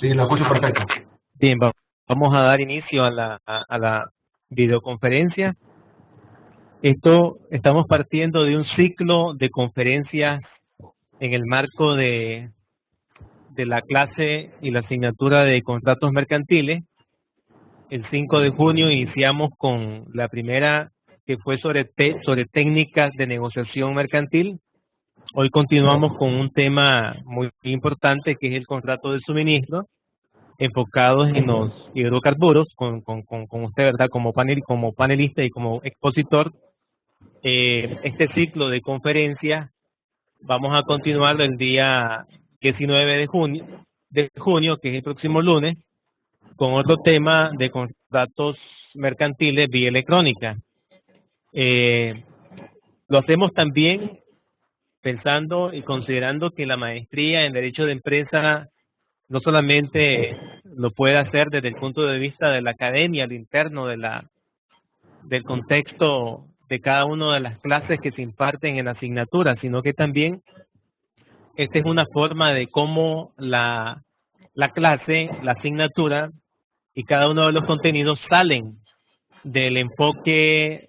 Sí, lo escucho perfecto. Bien, vamos a dar inicio a la videoconferencia. Estamos partiendo de un ciclo de conferencias en el marco de la clase y la asignatura de contratos mercantiles. El 5 de junio iniciamos con la primera, que fue sobre técnicas de negociación mercantil. Hoy continuamos con un tema muy importante, que es el contrato de suministro, enfocados en los hidrocarburos, con usted, ¿verdad? Como panelista y como expositor. Este ciclo de conferencias vamos a continuarlo el día 19 de junio, que es el próximo lunes, con otro tema de contratos mercantiles vía electrónica. Lo hacemos también pensando y considerando que la maestría en Derecho de Empresa no solamente lo puede hacer desde el punto de vista de la academia, al interno del contexto de cada una de las clases que se imparten en la asignatura, sino que también esta es una forma de cómo la clase, la asignatura y cada uno de los contenidos salen del enfoque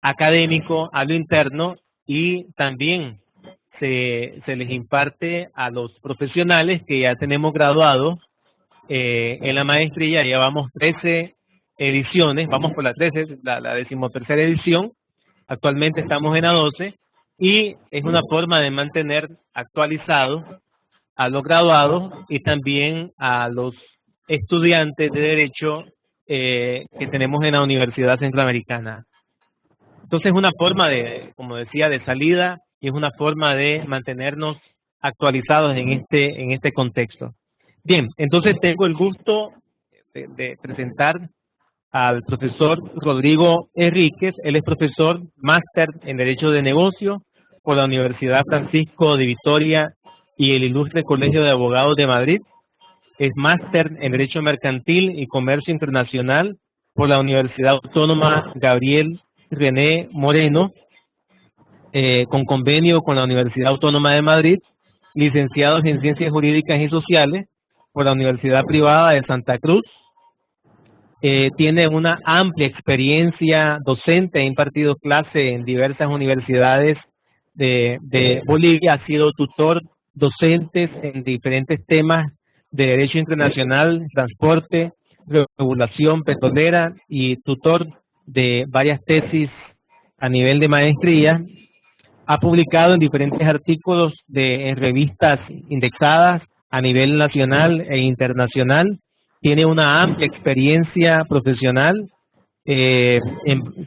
académico a lo interno, y también se les imparte a los profesionales que ya tenemos graduados en la maestría. Llevamos 13 ediciones, vamos por la 13, la 13ª edición. Actualmente estamos en la 12, y es una forma de mantener actualizados a los graduados y también a los estudiantes de Derecho que tenemos en la Universidad Centroamericana. Entonces es una forma de, como decía, de salida, y es una forma de mantenernos actualizados en este contexto. Bien, entonces tengo el gusto de presentar al profesor Rodrigo Enríquez. Él es profesor máster en Derecho de Negocio por la Universidad Francisco de Vitoria y el Ilustre Colegio de Abogados de Madrid. Es máster en Derecho Mercantil y Comercio Internacional por la Universidad Autónoma Gabriel René Moreno, con convenio con la Universidad Autónoma de Madrid. Licenciado en Ciencias Jurídicas y Sociales por la Universidad Privada de Santa Cruz. Tiene una amplia experiencia docente, ha impartido clases en diversas universidades de Bolivia, ha sido tutor docentes en diferentes temas de Derecho Internacional, Transporte, Regulación Petrolera, y tutor de varias tesis a nivel de maestría. Ha publicado en diferentes artículos en revistas indexadas a nivel nacional e internacional. Tiene una amplia experiencia profesional. Se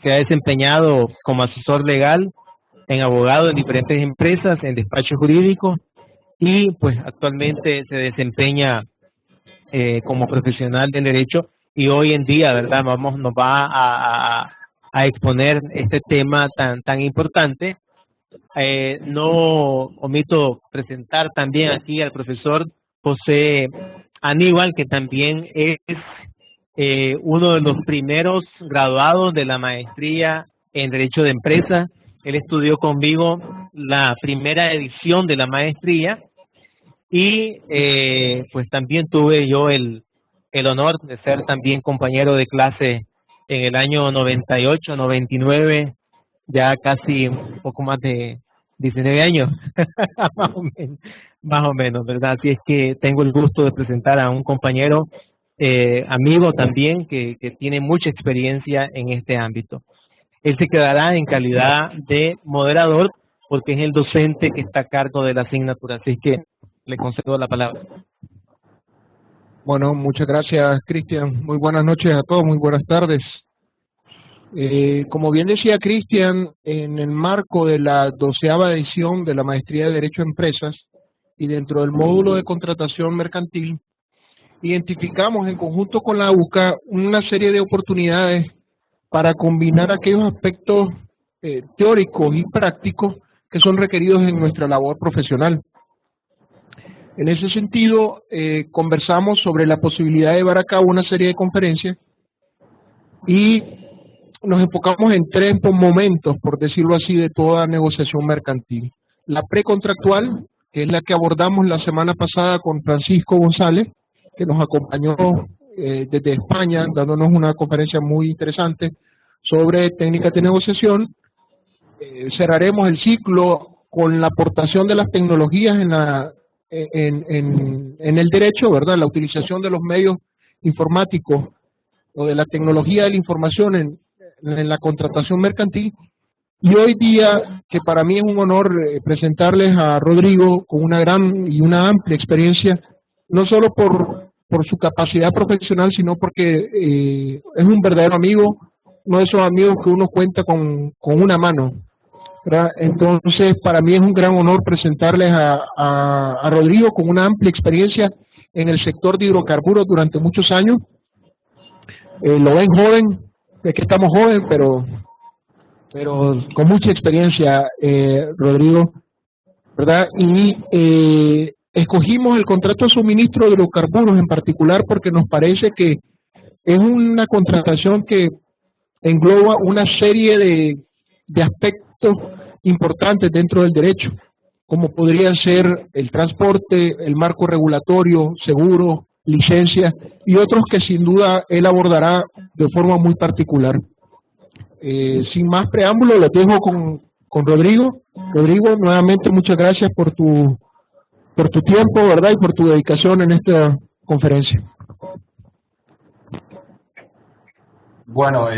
ha desempeñado como asesor legal, en abogado en diferentes empresas, en despachos jurídicos, y pues actualmente se desempeña como profesional del derecho, y hoy en día, ¿verdad?, nos va a exponer este tema tan importante. No omito presentar también aquí al profesor José Aníbal, que también es uno de los primeros graduados de la maestría en Derecho de Empresa. Él estudió conmigo la primera edición de la maestría, y pues también tuve yo el honor de ser también compañero de clase en el año 98, 99, ya casi un poco más de 19 años, más o menos, ¿verdad? Así es que tengo el gusto de presentar a un compañero, amigo también, que tiene mucha experiencia en este ámbito. Él se quedará en calidad de moderador, porque es el docente que está a cargo de la asignatura, así que le concedo la palabra. Bueno, muchas gracias, Cristian. Muy buenas noches a todos, muy buenas tardes. Como bien decía Cristian, en el marco de la 12ª edición de la Maestría de Derecho a Empresas y dentro del módulo de contratación mercantil, identificamos en conjunto con la UCA una serie de oportunidades para combinar aquellos aspectos teóricos y prácticos que son requeridos en nuestra labor profesional. En ese sentido, conversamos sobre la posibilidad de llevar a cabo una serie de conferencias y nos enfocamos en 3 momentos, por decirlo así, de toda negociación mercantil. La precontractual, que es la que abordamos la semana pasada con Francisco González, que nos acompañó desde España, dándonos una conferencia muy interesante sobre técnicas de negociación. Cerraremos el ciclo con la aportación de las tecnologías en el derecho, ¿verdad? La utilización de los medios informáticos o de la tecnología de la información en la contratación mercantil. Y hoy día, que para mí es un honor presentarles a Rodrigo con una gran y una amplia experiencia, no solo por su capacidad profesional, sino porque es un verdadero amigo, uno de esos amigos que uno cuenta con una mano, ¿verdad? Entonces, para mí es un gran honor presentarles a Rodrigo con una amplia experiencia en el sector de hidrocarburos durante muchos años. Lo ven joven, es que estamos jóvenes, pero con mucha experiencia, Rodrigo, ¿verdad? Y escogimos el contrato de suministro de hidrocarburos en particular porque nos parece que es una contratación que engloba una serie de aspectos importantes dentro del derecho, como podrían ser el transporte, el marco regulatorio, seguro, licencias y otros que sin duda él abordará de forma muy particular. Sin más preámbulo, los dejo con Rodrigo. Rodrigo, nuevamente muchas gracias por tu tiempo, ¿verdad? Y por tu dedicación en esta conferencia. Bueno,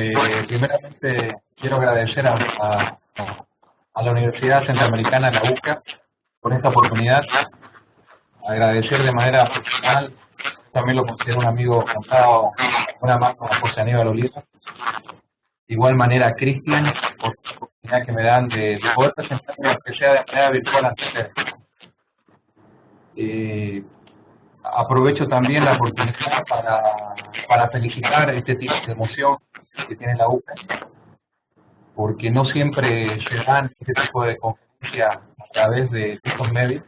primeramente quiero agradecer a la Universidad Centroamericana, la UCA, por esta oportunidad. Agradecer de manera personal, también lo considero un amigo contado, una mano a José Aníbal Oliva. De igual manera a Cristian, por la oportunidad que me dan de poder presentarme, aunque sea de manera virtual ante ustedes. Aprovecho también la oportunidad para felicitar este tipo de emoción que tiene la UCA, porque no siempre se dan este tipo de conferencias a través de estos medios.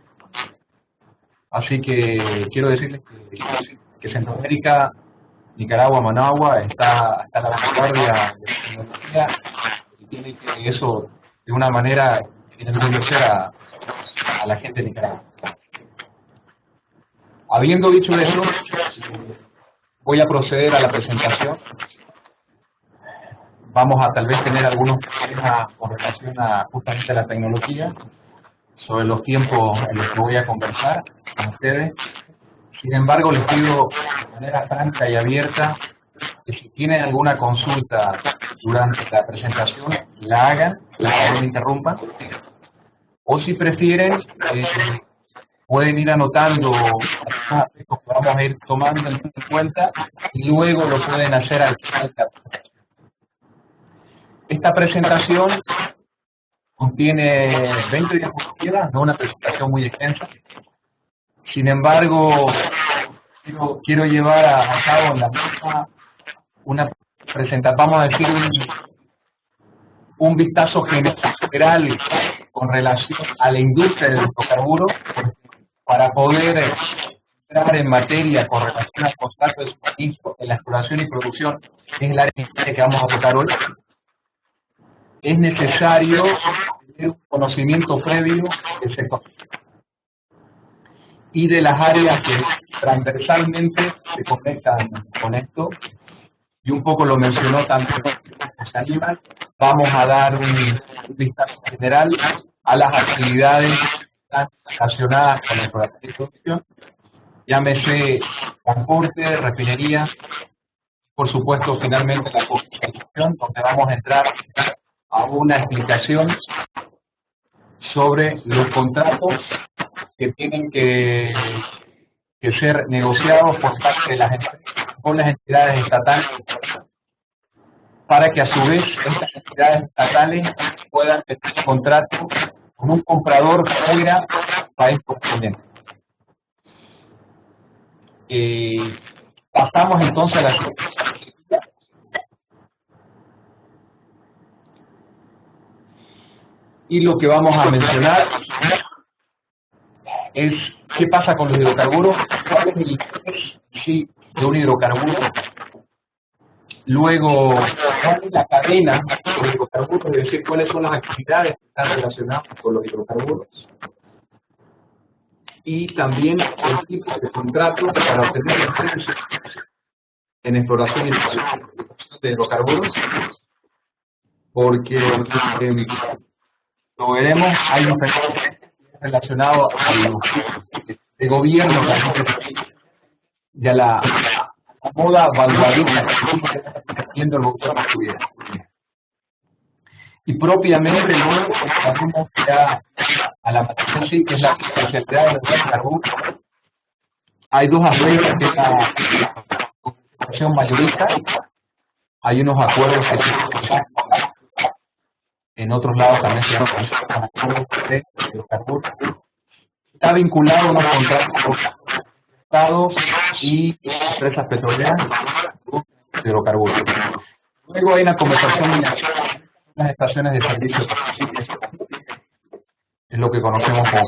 Así que quiero decirles que Centroamérica, Nicaragua, Managua, está a la vanguardia de la tecnología y tiene que eso, de una manera, enorgullecer a la gente de Nicaragua. Habiendo dicho eso, voy a proceder a la presentación. Vamos a tal vez tener algunos problemas con relación a justamente la tecnología, sobre los tiempos en los que voy a conversar con ustedes. Sin embargo, les pido de manera franca y abierta que si tienen alguna consulta durante la presentación, la hagan, no me interrumpan. O si prefieren, pueden ir anotando los aspectos que vamos a ir tomando en cuenta y luego lo pueden hacer al final de la presentación. Esta presentación contiene 20 diapositivas, no una presentación muy extensa. Sin embargo, quiero llevar a cabo en la misma una presentación, vamos a decir, un vistazo general con relación a la industria del hidrocarburo, para poder entrar en materia con relación al contrato de suministro en la exploración y producción, que es el área que vamos a tocar hoy. Es necesario tener un conocimiento previo del sector y de las áreas que transversalmente se conectan con esto, y un poco lo mencionó también José Aníbal. Vamos a dar un vistazo general a las actividades relacionadas con la exploración y producción, llámese transporte, refinería, por supuesto, finalmente la comercialización, donde vamos a entrar a una explicación sobre los contratos que tienen que ser negociados por parte de las empresas con las entidades estatales, para que a su vez estas entidades estatales puedan tener contrato con un comprador fuera del país correspondiente. Pasamos entonces a la siguiente. Y lo que vamos a mencionar es qué pasa con los hidrocarburos, cuál es el interés de un hidrocarburo, luego cuál es la cadena de los hidrocarburos, es decir, cuáles son las actividades que están relacionadas con los hidrocarburos, y también el tipo de contrato para obtener licencias en exploración y explotación de hidrocarburos, porque lo veremos, hay un fenómeno relacionado a los de gobierno y a la moda vanguardista que está haciendo el gobierno estuviera. Y propiamente luego pasamos ya a la materia en sí, que es la especialidad de los hidrocarburos. Hay dos aspectos, que es la comercialización mayorista. Hay unos acuerdos que se en otros lados también se llaman acuerdos de hidrocarburos. Está vinculado a unos contratos con estados y empresas petroleras de hidrocarburos. Luego hay una conversación en las estaciones de servicio, es lo que conocemos como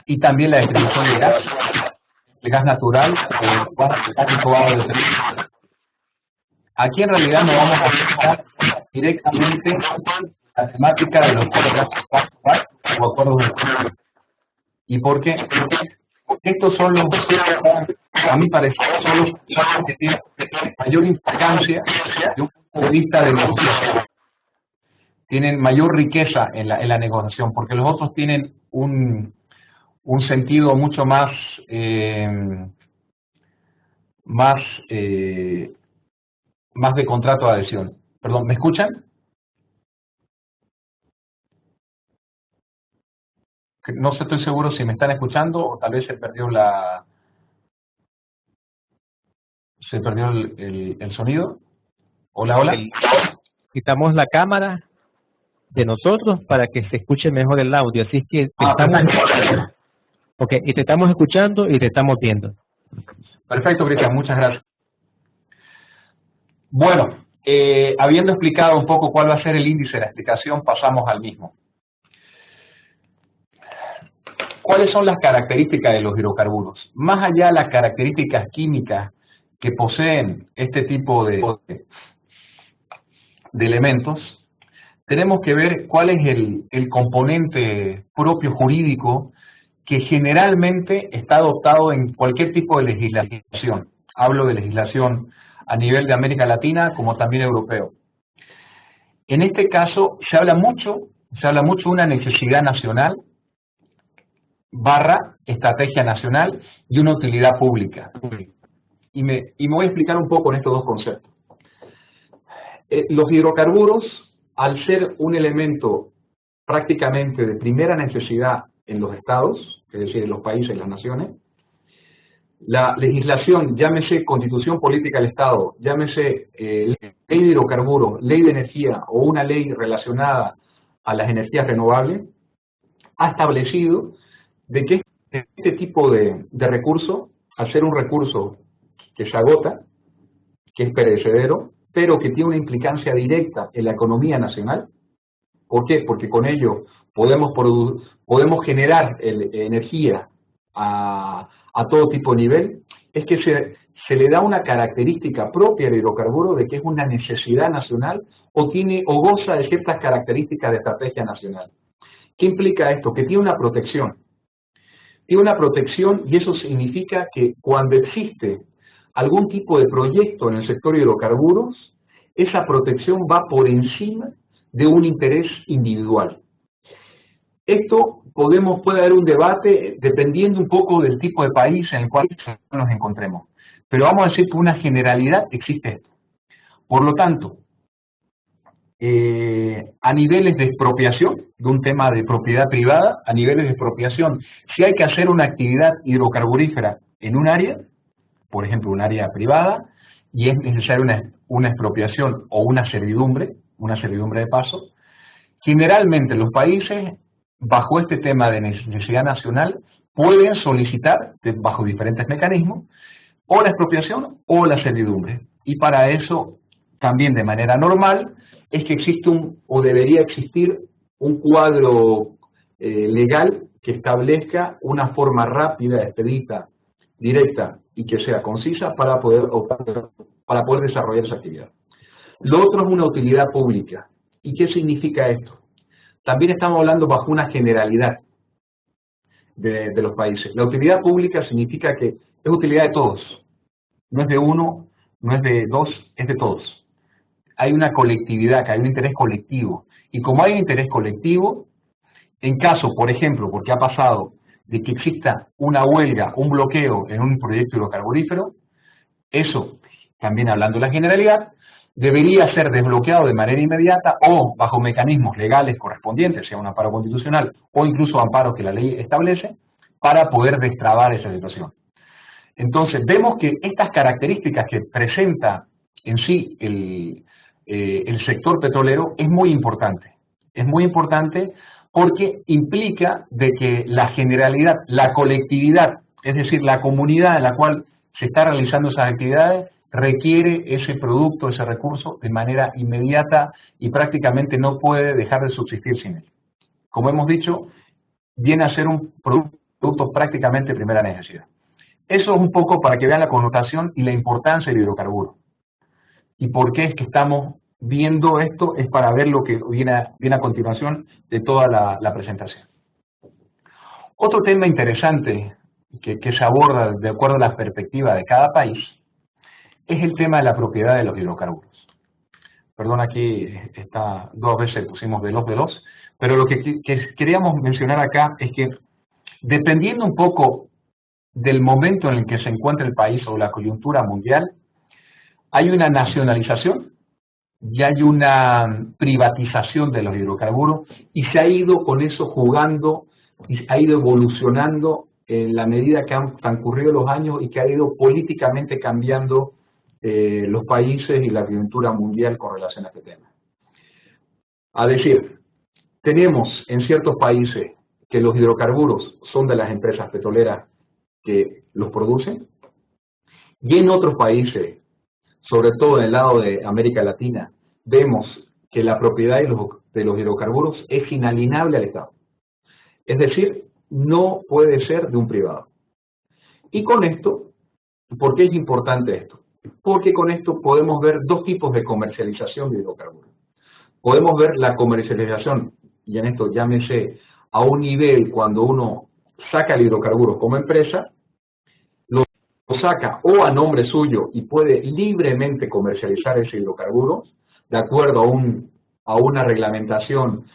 y también la distribución de gas natural o gas licuado de servicio. Aquí en realidad nos vamos a enfocar directamente la temática de los o acuerdos de servicio. ¿Y por qué? Porque estos son los, a mi parecer, son los que tienen mayor importancia de un punto de vista de negociación. Tienen mayor riqueza en la negociación, porque los otros tienen un sentido mucho más, más de contrato de adhesión. Perdón, ¿me escuchan? No estoy seguro si me están escuchando o tal vez se perdió el sonido. Hola, hola. Quitamos la cámara de nosotros para que se escuche mejor el audio. Así es que y te estamos escuchando y te estamos viendo. Perfecto, Cristian, muchas gracias. Bueno, habiendo explicado un poco cuál va a ser el índice de la explicación, pasamos al mismo. ¿Cuáles son las características de los hidrocarburos? Más allá de las características químicas que poseen este tipo de elementos, tenemos que ver cuál es el componente propio jurídico que generalmente está adoptado en cualquier tipo de legislación. Hablo de legislación a nivel de América Latina como también europeo. En este caso se habla mucho de una necesidad nacional / estrategia nacional y una utilidad pública. Y me voy a explicar un poco en estos dos conceptos. Los hidrocarburos, al ser un elemento prácticamente de primera necesidad en los estados, es decir, en los países, en las naciones, la legislación, llámese Constitución Política del Estado, llámese ley de hidrocarburos, ley de energía o una ley relacionada a las energías renovables, ha establecido de que este tipo de recurso, al ser un recurso que se agota, que es perecedero, pero que tiene una implicancia directa en la economía nacional. ¿Por qué? Porque con ello podemos generar energía a todo tipo de nivel. Es que se le da una característica propia al hidrocarburo de que es una necesidad nacional o goza de ciertas características de estrategia nacional. ¿Qué implica esto? Que tiene una protección. Tiene una protección y eso significa que cuando existe algún tipo de proyecto en el sector hidrocarburos, esa protección va por encima de un interés individual. Esto puede haber un debate dependiendo un poco del tipo de país en el cual nos encontremos. Pero vamos a decir que una generalidad existe esto. Por lo tanto, a niveles de expropiación, de un tema de propiedad privada, a niveles de expropiación, si hay que hacer una actividad hidrocarburífera en un área, por ejemplo, un área privada, y es necesaria una expropiación o una servidumbre de paso, generalmente los países, bajo este tema de necesidad nacional, pueden solicitar, bajo diferentes mecanismos, o la expropiación o la servidumbre. Y para eso, también de manera normal, es que existe o debería existir un cuadro legal que establezca una forma rápida, expedita, directa y que sea concisa para poder desarrollar esa actividad. Lo otro es una utilidad pública. ¿Y qué significa esto? También estamos hablando bajo una generalidad. de los países. La utilidad pública significa que es utilidad de todos. No es de uno, no es de dos, es de todos. Hay una colectividad, que hay un interés colectivo. Y como hay un interés colectivo, en caso, por ejemplo, porque ha pasado de que exista una huelga, un bloqueo en un proyecto hidrocarburífero, eso, también hablando de la generalidad, debería ser desbloqueado de manera inmediata o bajo mecanismos legales correspondientes, sea un amparo constitucional o incluso amparos que la ley establece, para poder destrabar esa situación. Entonces, vemos que estas características que presenta en sí el sector petrolero es muy importante. Es muy importante porque implica de que la generalidad, la colectividad, es decir, la comunidad en la cual se está realizando esas actividades, requiere ese producto, ese recurso de manera inmediata y prácticamente no puede dejar de subsistir sin él. Como hemos dicho, viene a ser un producto prácticamente de primera necesidad. Eso es un poco para que vean la connotación y la importancia del hidrocarburo. ¿Y por qué es que estamos viendo esto? Es para ver lo que viene a continuación de toda la presentación. Otro tema interesante que se aborda de acuerdo a la perspectiva de cada país es el tema de la propiedad de los hidrocarburos. Perdón, aquí está, 2 veces pusimos veloz, pero lo que queríamos mencionar acá es que dependiendo un poco del momento en el que se encuentra el país o la coyuntura mundial, hay una nacionalización y hay una privatización de los hidrocarburos y se ha ido con eso jugando y ha ido evolucionando en la medida que han transcurrido los años y que ha ido políticamente cambiando los países y la coyuntura mundial con relación a este tema. A decir, tenemos en ciertos países que los hidrocarburos son de las empresas petroleras que los producen, y en otros países, sobre todo en el lado de América Latina, vemos que la propiedad de los hidrocarburos es inalienable al Estado. Es decir, no puede ser de un privado. Y con esto, ¿por qué es importante esto? Porque con esto podemos ver 2 tipos de comercialización de hidrocarburos. Podemos ver la comercialización, y en esto llámese a un nivel cuando uno saca el hidrocarburo como empresa, lo saca o a nombre suyo y puede libremente comercializar ese hidrocarburo de acuerdo a una reglamentación,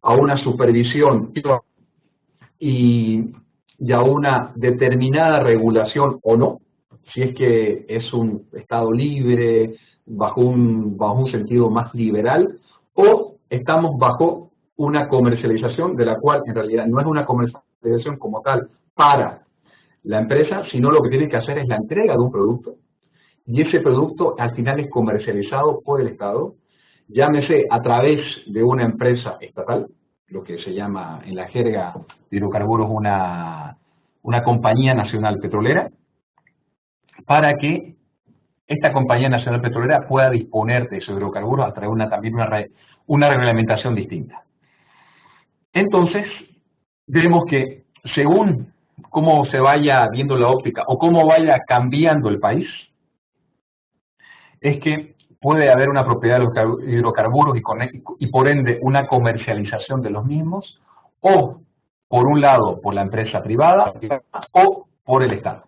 a una supervisión y a una determinada regulación o no, si es que es un Estado libre, bajo un sentido más liberal, o estamos bajo una comercialización de la cual en realidad no es una comercialización como tal para la empresa, sino lo que tiene que hacer es la entrega de un producto, y ese producto al final es comercializado por el Estado, llámese a través de una empresa estatal, lo que se llama en la jerga de hidrocarburos una compañía nacional petrolera, para que esta compañía nacional petrolera pueda disponer de esos hidrocarburos a través de una reglamentación distinta. Entonces, vemos que según cómo se vaya viendo la óptica o cómo vaya cambiando el país, es que puede haber una propiedad de los hidrocarburos y por ende una comercialización de los mismos, o por un lado por la empresa privada o por el Estado.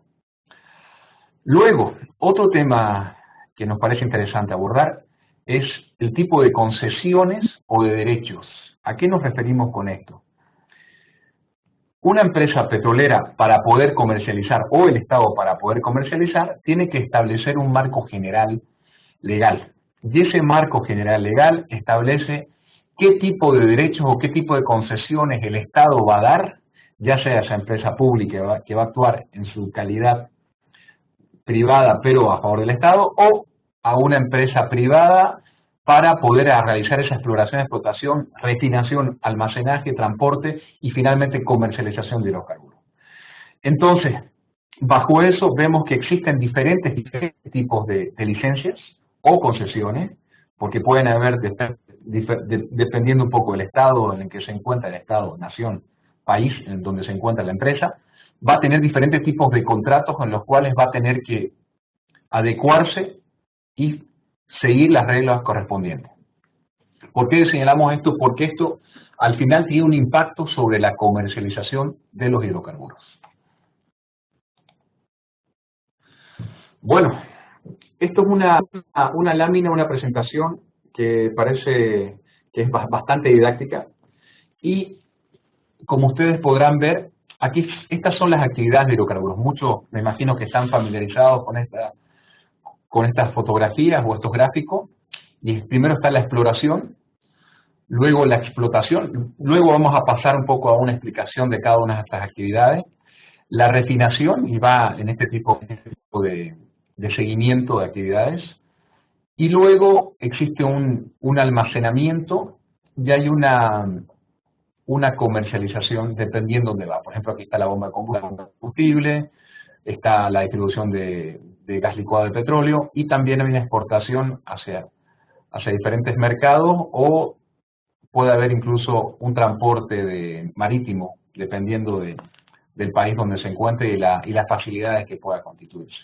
Luego, otro tema que nos parece interesante abordar es el tipo de concesiones o de derechos. ¿A qué nos referimos con esto? Una empresa petrolera para poder comercializar, o el Estado para poder comercializar, tiene que establecer un marco general legal. Y ese marco general legal establece qué tipo de derechos o qué tipo de concesiones el Estado va a dar, ya sea esa empresa pública que va a actuar en su calidad privada pero a favor del Estado, o a una empresa privada para poder realizar esa exploración, explotación, refinación, almacenaje, transporte y finalmente comercialización de hidrocarburos. Entonces, bajo eso vemos que existen diferentes tipos de licencias o concesiones, porque pueden haber, dependiendo un poco del estado en el que se encuentra el estado, nación, país en donde se encuentra la empresa, va a tener diferentes tipos de contratos en los cuales va a tener que adecuarse y seguir las reglas correspondientes. ¿Por qué señalamos esto? Porque esto al final tiene un impacto sobre la comercialización de los hidrocarburos. Bueno, esto es una lámina, una presentación que parece que es bastante didáctica y como ustedes podrán ver, aquí estas son las actividades de hidrocarburos. Muchos me imagino que están familiarizados con estas fotografías o estos gráficos. Y primero está la exploración, luego la explotación, luego vamos a pasar un poco a una explicación de cada una de estas actividades, la refinación, y va en este tipo de seguimiento de actividades, y luego existe un almacenamiento y hay una comercialización dependiendo de dónde va. Por ejemplo, aquí está la bomba de combustible, está la distribución de gas licuado de petróleo y también hay una exportación hacia diferentes mercados o puede haber incluso un transporte marítimo dependiendo del país donde se encuentre y las facilidades que pueda constituirse.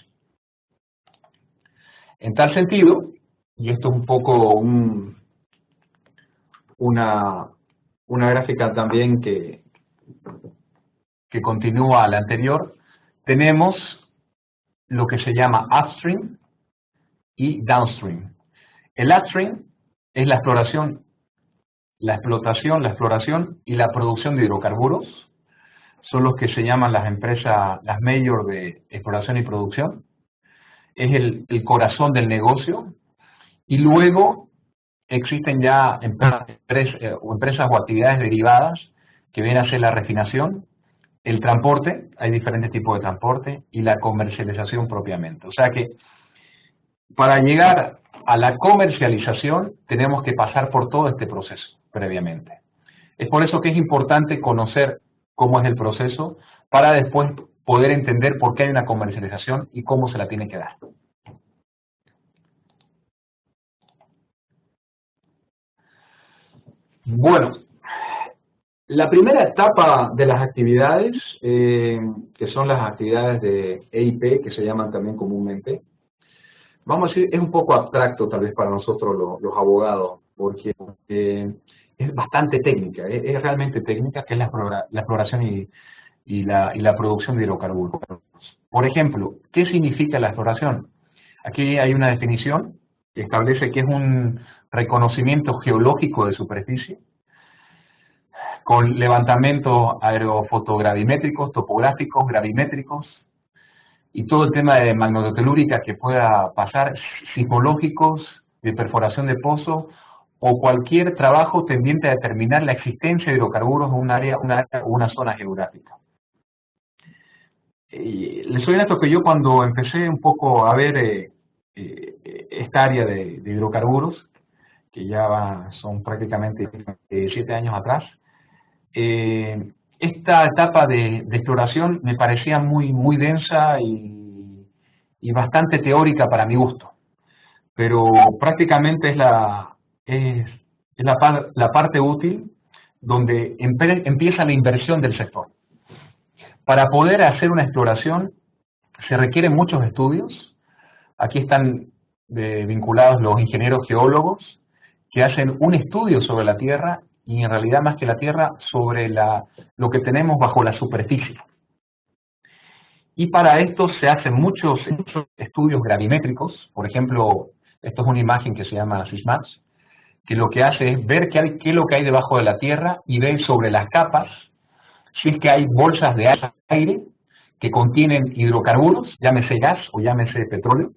En tal sentido, y esto es un poco una gráfica también que continúa a la anterior, tenemos lo que se llama upstream y downstream. El upstream es la exploración, la exploración y la producción de hidrocarburos. Son los que se llaman las empresas, las major de exploración y producción. Es el corazón del negocio. Y luego existen ya empresas o actividades derivadas que vienen a ser la refinación, el transporte, hay diferentes tipos de transporte, y la comercialización propiamente. O sea que para llegar a la comercialización tenemos que pasar por todo este proceso previamente. Es por eso que es importante conocer cómo es el proceso para después poder entender por qué hay una comercialización y cómo se la tiene que dar. Bueno, la primera etapa de las actividades, que son las actividades de EIP, que se llaman también comúnmente, vamos a decir, es un poco abstracto tal vez para nosotros los abogados, porque es bastante técnica, es realmente técnica, que es la exploración y la producción de hidrocarburos. Por ejemplo, ¿qué significa la exploración? Aquí hay una definición que establece que es un reconocimiento geológico de superficie, con levantamientos aerofotogravimétricos, topográficos, gravimétricos, y todo el tema de magnetotelúrica que pueda pasar, sismológicos, de perforación de pozos, o cualquier trabajo tendiente a determinar la existencia de hidrocarburos en un área o una zona geográfica. Les soy honesto que yo cuando empecé un poco a ver esta área de hidrocarburos, que ya son prácticamente 7 años atrás, esta etapa de exploración me parecía muy densa y bastante teórica para mi gusto, pero prácticamente es la parte útil donde empieza la inversión del sector. Para poder hacer una exploración se requieren muchos estudios. Aquí están vinculados los ingenieros geólogos que hacen un estudio sobre la Tierra y en realidad más que la Tierra sobre lo que tenemos bajo la superficie. Y para esto se hacen muchos estudios gravimétricos. Por ejemplo, esto es una imagen que se llama SysMax, que lo que hace es ver qué es lo que hay debajo de la Tierra y ver sobre las capas si es que hay bolsas de aire que contienen hidrocarburos, llámese gas o llámese petróleo,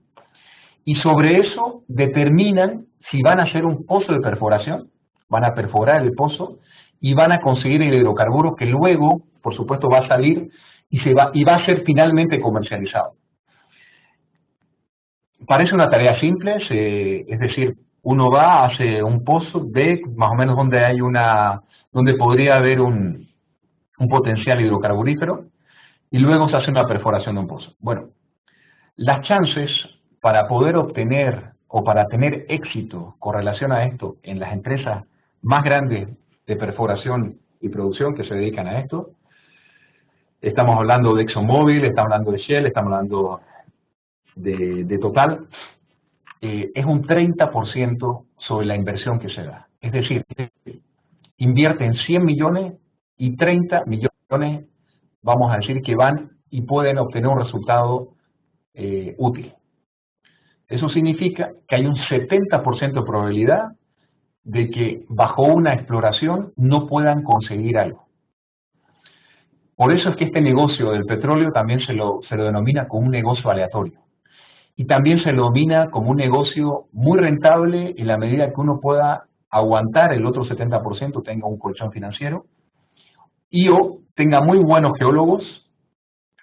y sobre eso determinan si van a hacer un pozo de perforación, van a perforar el pozo y van a conseguir el hidrocarburo que luego, por supuesto, va a salir y va a ser finalmente comercializado. Parece una tarea simple, es decir, uno va, hace un pozo, ve más o menos donde podría haber un potencial hidrocarburífero y luego se hace una perforación de un pozo. Bueno, las chances para poder obtener o para tener éxito con relación a esto en las empresas más grandes de perforación y producción que se dedican a esto, estamos hablando de ExxonMobil, estamos hablando de Shell, estamos hablando de Total, es un 30% sobre la inversión que se da. Es decir, invierten 100 millones y 30 millones, vamos a decir, que van y pueden obtener un resultado útil. Eso significa que hay un 70% de probabilidad de que bajo una exploración no puedan conseguir algo. Por eso es que este negocio del petróleo también se lo denomina como un negocio aleatorio. Y también se lo denomina como un negocio muy rentable en la medida que uno pueda aguantar el otro 70%, tenga un colchón financiero, y o tenga muy buenos geólogos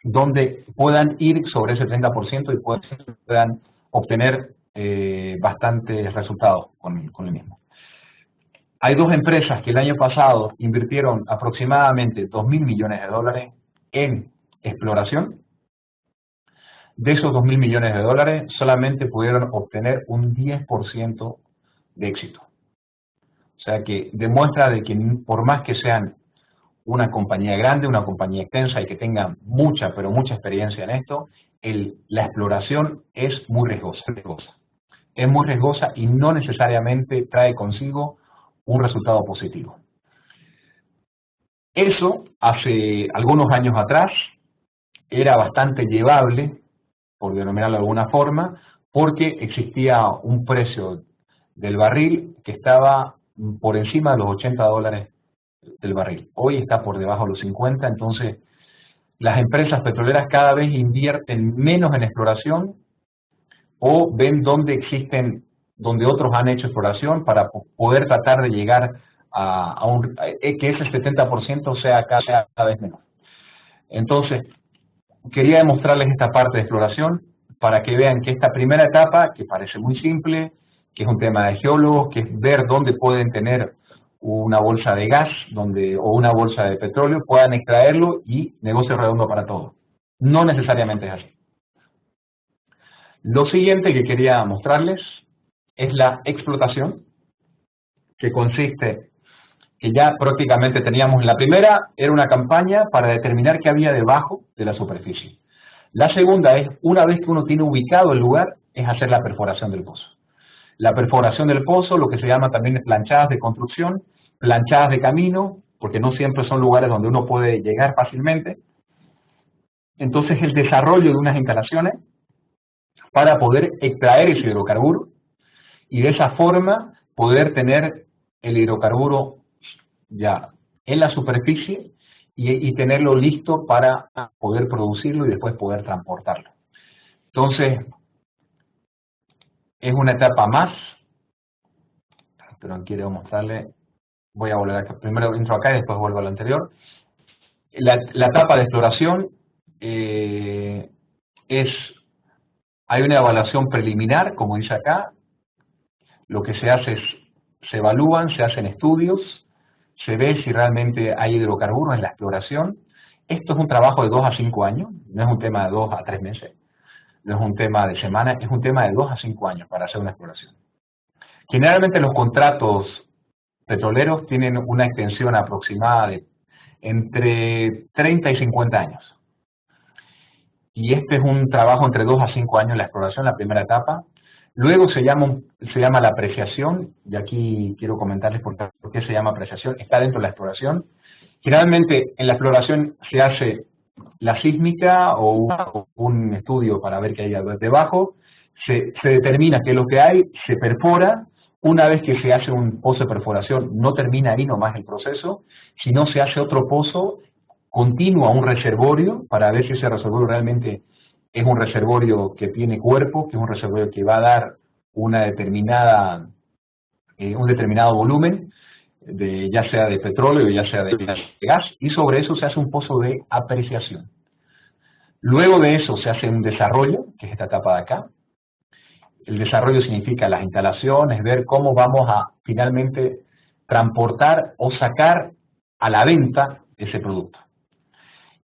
donde puedan ir sobre ese 30% y puedan obtener bastantes resultados con el mismo. Hay dos empresas que el año pasado invirtieron aproximadamente 2.000 millones de dólares en exploración. De esos 2.000 millones de dólares solamente pudieron obtener un 10% de éxito. O sea que demuestra de que por más que sean una compañía grande, una compañía extensa y que tengan mucha, pero mucha experiencia en esto, la exploración es muy riesgosa. Es muy riesgosa y no necesariamente trae consigo un resultado positivo. Eso, hace algunos años atrás, era bastante llevable, por denominarlo de alguna forma, porque existía un precio del barril que estaba por encima de los $80 del barril. Hoy está por debajo de los 50, entonces las empresas petroleras cada vez invierten menos en exploración o ven dónde donde otros han hecho exploración para poder tratar de llegar que ese 70% sea cada vez menos. Entonces, quería demostrarles esta parte de exploración para que vean que esta primera etapa, que parece muy simple, que es un tema de geólogos, que es ver dónde pueden tener una bolsa de gas o una bolsa de petróleo, puedan extraerlo y negocio redondo para todos. No necesariamente es así. Lo siguiente que quería mostrarles es la explotación, que consiste, que ya prácticamente teníamos, la primera era una campaña para determinar qué había debajo de la superficie. La segunda es, una vez que uno tiene ubicado el lugar, es hacer la perforación del pozo. La perforación del pozo, lo que se llama también planchadas de construcción, planchadas de camino, porque no siempre son lugares donde uno puede llegar fácilmente. Entonces, el desarrollo de unas instalaciones para poder extraer ese hidrocarburo y de esa forma poder tener el hidrocarburo ya en la superficie y tenerlo listo para poder producirlo y después poder transportarlo. Entonces, es una etapa más, pero quiero mostrarle, voy a volver acá, primero entro acá y después vuelvo a lo anterior. La etapa de exploración hay una evaluación preliminar, como dice acá. Lo que se hace es, se evalúan, se hacen estudios, se ve si realmente hay hidrocarburos en la exploración. Esto es un trabajo de 2 a 5 años, no es un tema de 2 a 3 meses, no es un tema de semanas, es un tema de 2 a 5 años para hacer una exploración. Generalmente los contratos petroleros tienen una extensión aproximada de entre 30 y 50 años. Y este es un trabajo entre 2 a 5 años en la exploración, la primera etapa. Luego se llama la apreciación, y aquí quiero comentarles por qué se llama apreciación. Está dentro de la exploración. Generalmente en la exploración se hace la sísmica o un estudio para ver qué hay debajo. Se determina qué es lo que hay, se perfora. Una vez que se hace un pozo de perforación, no termina ahí nomás el proceso, sino se hace otro pozo continuo a un reservorio para ver si ese reservorio realmente es un reservorio que tiene cuerpo, que es un reservorio que va a dar un determinado volumen, ya sea de petróleo, ya sea de gas, y sobre eso se hace un pozo de apreciación. Luego de eso se hace un desarrollo, que es esta etapa de acá. El desarrollo significa las instalaciones, ver cómo vamos a finalmente transportar o sacar a la venta ese producto.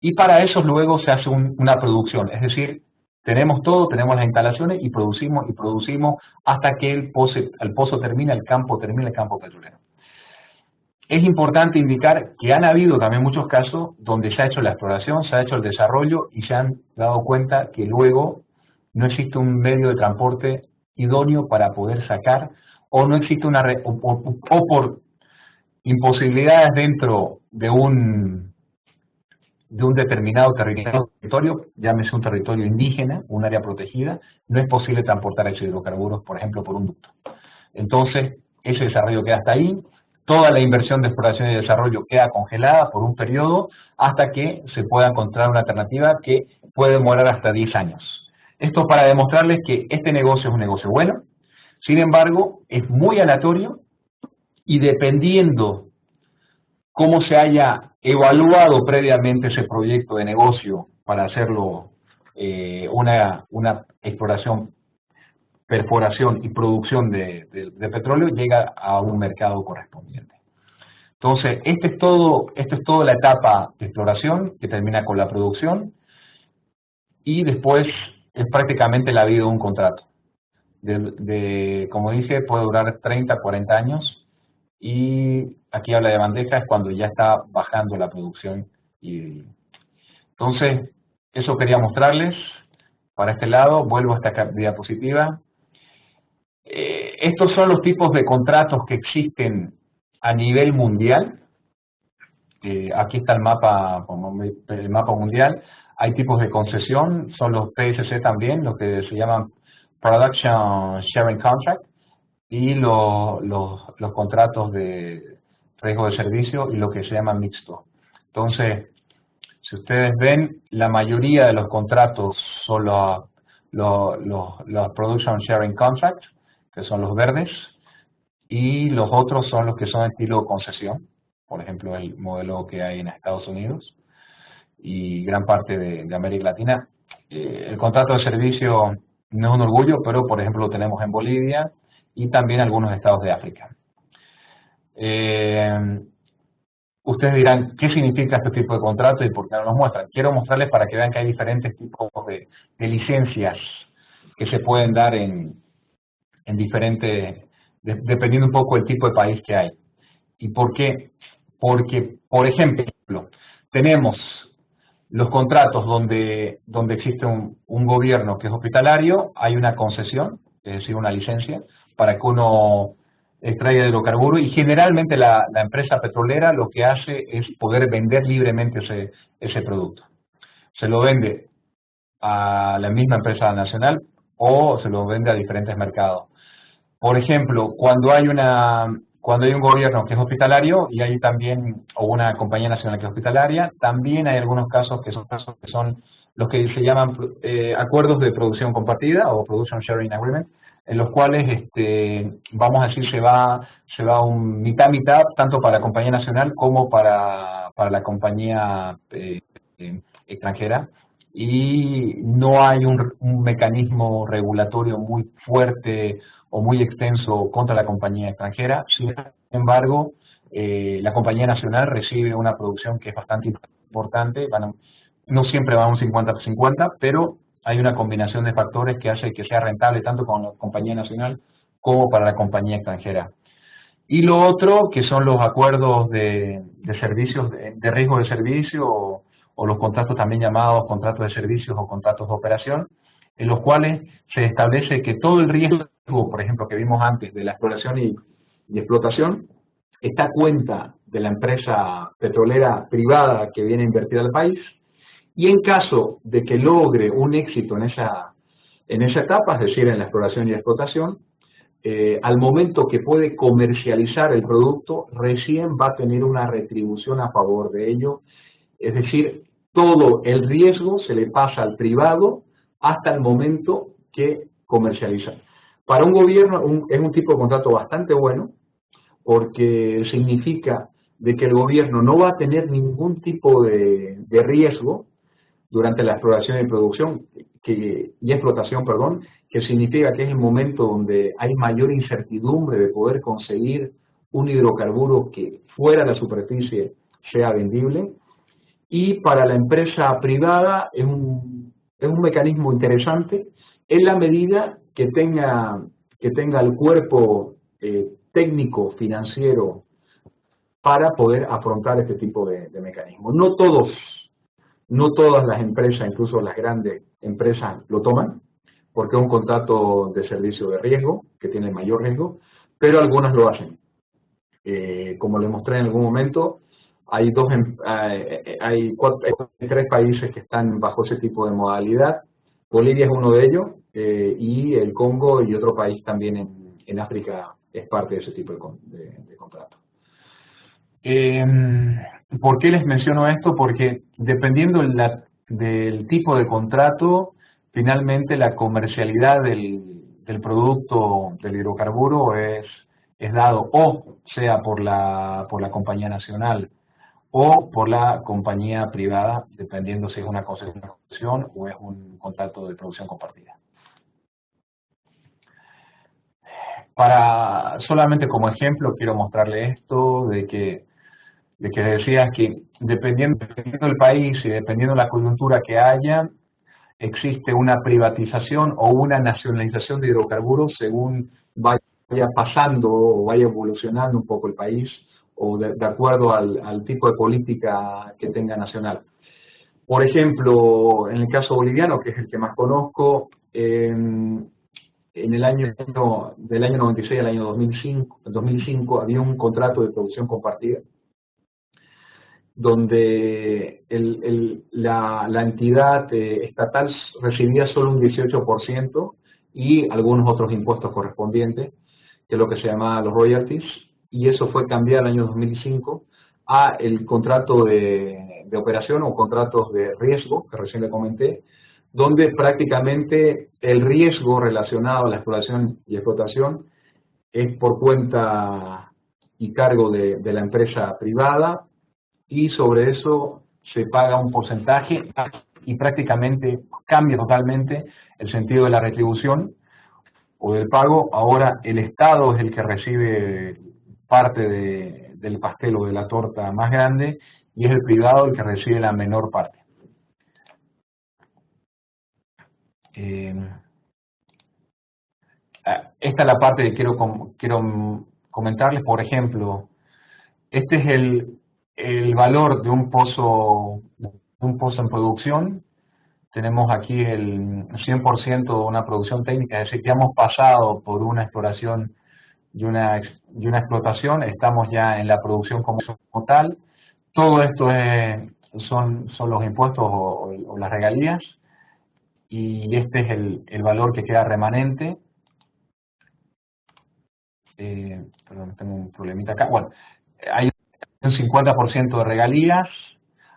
Y para eso luego se hace una producción, es decir, tenemos todo, tenemos las instalaciones y producimos hasta que el pozo termina, el campo petrolero. Es importante indicar que han habido también muchos casos donde se ha hecho la exploración, se ha hecho el desarrollo y se han dado cuenta que luego no existe un medio de transporte idóneo para poder sacar o no existe o por imposibilidades dentro de un determinado territorio, llámese un territorio indígena, un área protegida, no es posible transportar esos hidrocarburos, por ejemplo, por un ducto. Entonces, ese desarrollo queda hasta ahí, toda la inversión de exploración y desarrollo queda congelada por un periodo hasta que se pueda encontrar una alternativa que puede demorar hasta 10 años. Esto para demostrarles que este negocio es un negocio bueno, sin embargo, es muy aleatorio y dependiendo cómo se haya evaluado previamente ese proyecto de negocio para hacerlo una exploración, perforación y producción de petróleo, llega a un mercado correspondiente. Entonces, esto es todo la etapa de exploración que termina con la producción y después es prácticamente la vida de un contrato. Como dije, puede durar 30, 40 años. Y aquí habla de bandeja, es cuando ya está bajando la producción. Entonces, eso quería mostrarles. Para este lado, vuelvo a esta diapositiva. Estos son los tipos de contratos que existen a nivel mundial. Aquí está el mapa mundial. Hay tipos de concesión, son los PSC también, los que se llaman Production Sharing Contract, y los contratos de riesgo de servicio y lo que se llama mixto. Entonces, si ustedes ven, la mayoría de los contratos son los Production Sharing Contracts, que son los verdes, y los otros son los que son estilo concesión, por ejemplo, el modelo que hay en Estados Unidos y gran parte de América Latina. El contrato de servicio no es un orgullo, pero por ejemplo lo tenemos en Bolivia y también algunos estados de África. Ustedes dirán, ¿qué significa este tipo de contrato y por qué no nos muestran? Quiero mostrarles para que vean que hay diferentes tipos de licencias que se pueden dar en diferentes, dependiendo un poco del tipo de país que hay. ¿Y por qué? Porque, por ejemplo, tenemos los contratos donde existe un gobierno que es hospitalario, hay una concesión, es decir, una licencia, para que uno extraiga hidrocarburos y generalmente la empresa petrolera lo que hace es poder vender libremente ese producto. Se lo vende a la misma empresa nacional o se lo vende a diferentes mercados. Por ejemplo, cuando hay un gobierno que es hospitalario y hay también, o una compañía nacional que es hospitalaria, también hay algunos casos que son los que se llaman acuerdos de producción compartida o Production Sharing Agreement, en los cuales, vamos a decir, se va un mitad-mitad, tanto para la compañía nacional como para la compañía extranjera, y no hay un mecanismo regulatorio muy fuerte o muy extenso contra la compañía extranjera. Sin embargo, la compañía nacional recibe una producción que es bastante importante, no siempre va a un 50-50, pero hay una combinación de factores que hace que sea rentable tanto con la compañía nacional como para la compañía extranjera. Y lo otro, que son los acuerdos de servicios, de riesgo de servicio, o los contratos también llamados contratos de servicios o contratos de operación, en los cuales se establece que todo el riesgo, por ejemplo, que vimos antes de la exploración y explotación, está a cuenta de la empresa petrolera privada que viene a invertir al país, y en caso de que logre un éxito en esa etapa, es decir, en la exploración y explotación, al momento que puede comercializar el producto, recién va a tener una retribución a favor de ello. Es decir, todo el riesgo se le pasa al privado hasta el momento que comercializa. Para un gobierno es un tipo de contrato bastante bueno, porque significa de que el gobierno no va a tener ningún tipo de riesgo durante la exploración y producción explotación, que significa que es el momento donde hay mayor incertidumbre de poder conseguir un hidrocarburo que fuera de la superficie sea vendible. Y para la empresa privada es un mecanismo interesante en la medida que tenga el cuerpo técnico, financiero, para poder afrontar este tipo de mecanismos. No todas las empresas, incluso las grandes empresas, lo toman, porque es un contrato de servicio de riesgo, que tiene mayor riesgo, pero algunas lo hacen. Como les mostré en algún momento, hay tres países que están bajo ese tipo de modalidad. Bolivia es uno de ellos, y el Congo y otro país también en África es parte de ese tipo de contrato. ¿Por qué les menciono esto? Porque dependiendo del tipo de contrato, finalmente la comercialidad del producto del hidrocarburo es dado o sea por la compañía nacional o por la compañía privada, dependiendo si es una concesión o es un contrato de producción compartida. Solamente como ejemplo quiero mostrarle esto de que decías que dependiendo del país y dependiendo de la coyuntura que haya, existe una privatización o una nacionalización de hidrocarburos según vaya pasando o vaya evolucionando un poco el país o de acuerdo al tipo de política que tenga nacional. Por ejemplo, en el caso boliviano, que es el que más conozco, en el año del año 96 al año 2005 había un contrato de producción compartida donde la entidad estatal recibía solo un 18% y algunos otros impuestos correspondientes, que es lo que se llamaba los royalties, y eso fue cambiado el año 2005 a el contrato de operación o contratos de riesgo, que recién le comenté, donde prácticamente el riesgo relacionado a la exploración y explotación es por cuenta y cargo de la empresa privada, y sobre eso se paga un porcentaje y prácticamente cambia totalmente el sentido de la retribución o del pago. Ahora el Estado es el que recibe parte del pastel o de la torta más grande y es el privado el que recibe la menor parte. Esta es la parte que quiero comentarles. Por ejemplo, este es el valor de un pozo en producción. Tenemos aquí el 100% de una producción técnica, es decir, que hemos pasado por una exploración y una explotación, estamos ya en la producción como tal. Todo esto son los impuestos o las regalías, y este es el valor que queda remanente. Perdón, tengo un problemita acá. Bueno, hay un 50% de regalías,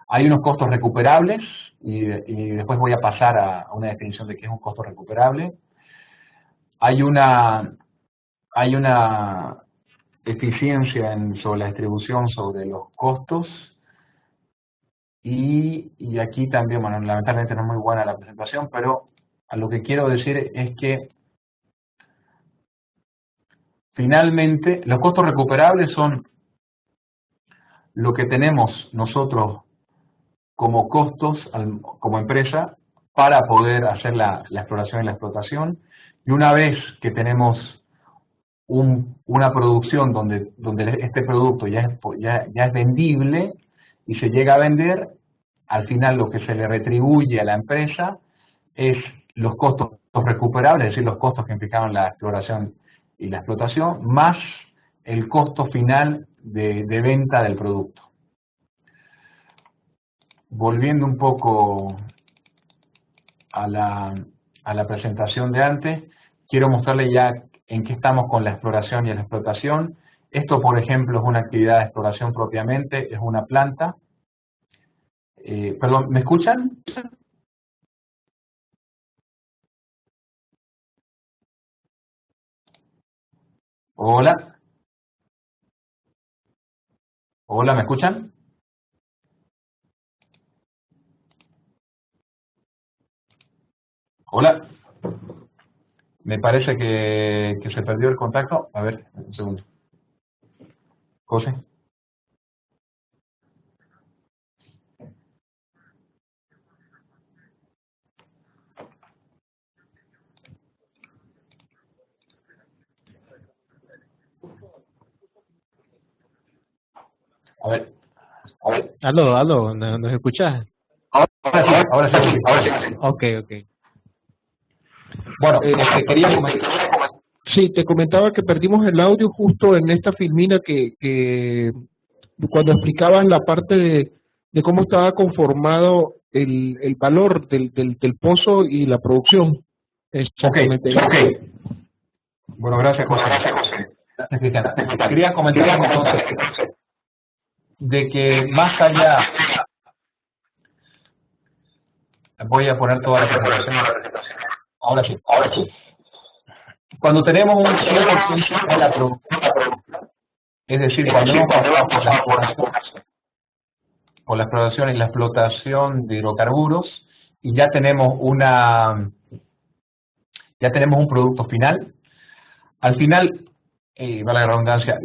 hay unos costos recuperables, y después voy a pasar a una definición de qué es un costo recuperable. Hay una eficiencia sobre la distribución sobre los costos, y aquí también, bueno, lamentablemente no es muy buena la presentación, pero a lo que quiero decir es que finalmente los costos recuperables son lo que tenemos nosotros como costos como empresa para poder hacer la exploración y la explotación, y una vez que tenemos una producción donde este producto ya es vendible y se llega a vender, al final lo que se le retribuye a la empresa es los costos recuperables, es decir, los costos que implicaron la exploración y la explotación, más el costo final de venta del producto. Volviendo un poco a la presentación de antes, quiero mostrarles ya en qué estamos con la exploración y la explotación. Esto, por ejemplo, es una actividad de exploración propiamente, es una planta. Perdón, ¿me escuchan? Hola. Hola, ¿me escuchan? Hola. Me parece que se perdió el contacto. A ver, un segundo. José. A ver. Aló, ¿nos escuchás? Ahora sí. Ok. Bueno, quería comentar. Sí, te comentaba que perdimos el audio justo en esta filmina que cuando explicabas la parte de cómo estaba conformado el valor del pozo y la producción. Ok, Exactamente. ok. Bueno, gracias, José. Gracias, Cristian. Quería comentar entonces de que más allá, voy a poner toda la presentación. Ahora sí. Cuando tenemos un 100% de la producción, es decir, cuando hemos pasado por la exploración y la explotación de hidrocarburos y ya tenemos un producto final, al final, vale la redundancia,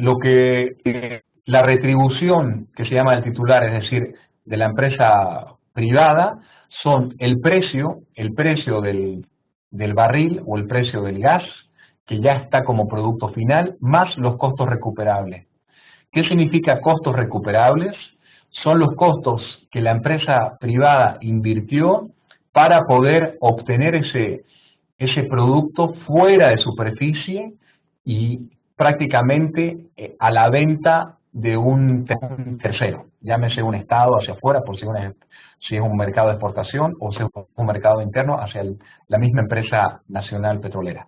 la retribución que se llama del titular, es decir, de la empresa privada, son el precio del barril o el precio del gas, que ya está como producto final, más los costos recuperables. ¿Qué significa costos recuperables? Son los costos que la empresa privada invirtió para poder obtener ese producto fuera de superficie y prácticamente a la venta de un tercero, llámese un estado hacia afuera, por si es un mercado de exportación o si es un mercado interno hacia la misma empresa nacional petrolera.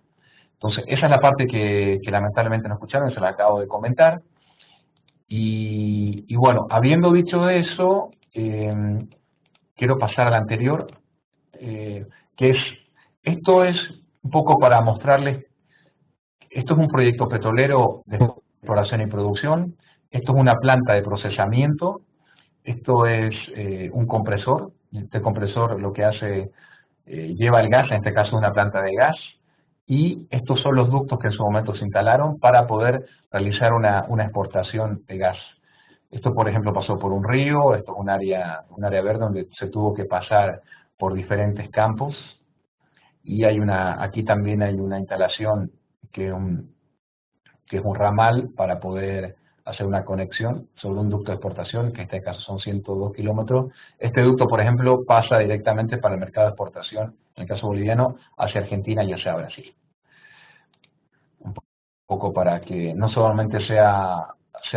Entonces, esa es la parte que lamentablemente no escucharon, se la acabo de comentar. Y bueno, habiendo dicho eso, quiero pasar al anterior, esto es un poco para mostrarles, esto es un proyecto petrolero de exploración y producción, esto es una planta de procesamiento, esto es un compresor, este compresor lo que hace, lleva el gas, en este caso una planta de gas, y estos son los ductos que en su momento se instalaron para poder realizar una exportación de gas. Esto, por ejemplo, pasó por un río, esto es un área verde donde se tuvo que pasar por diferentes campos, y aquí también hay una instalación que es un ramal para poder hacer una conexión sobre un ducto de exportación, que en este caso son 102 kilómetros. Este ducto, por ejemplo, pasa directamente para el mercado de exportación, en el caso boliviano, hacia Argentina y hacia Brasil. Un poco para que no solamente sea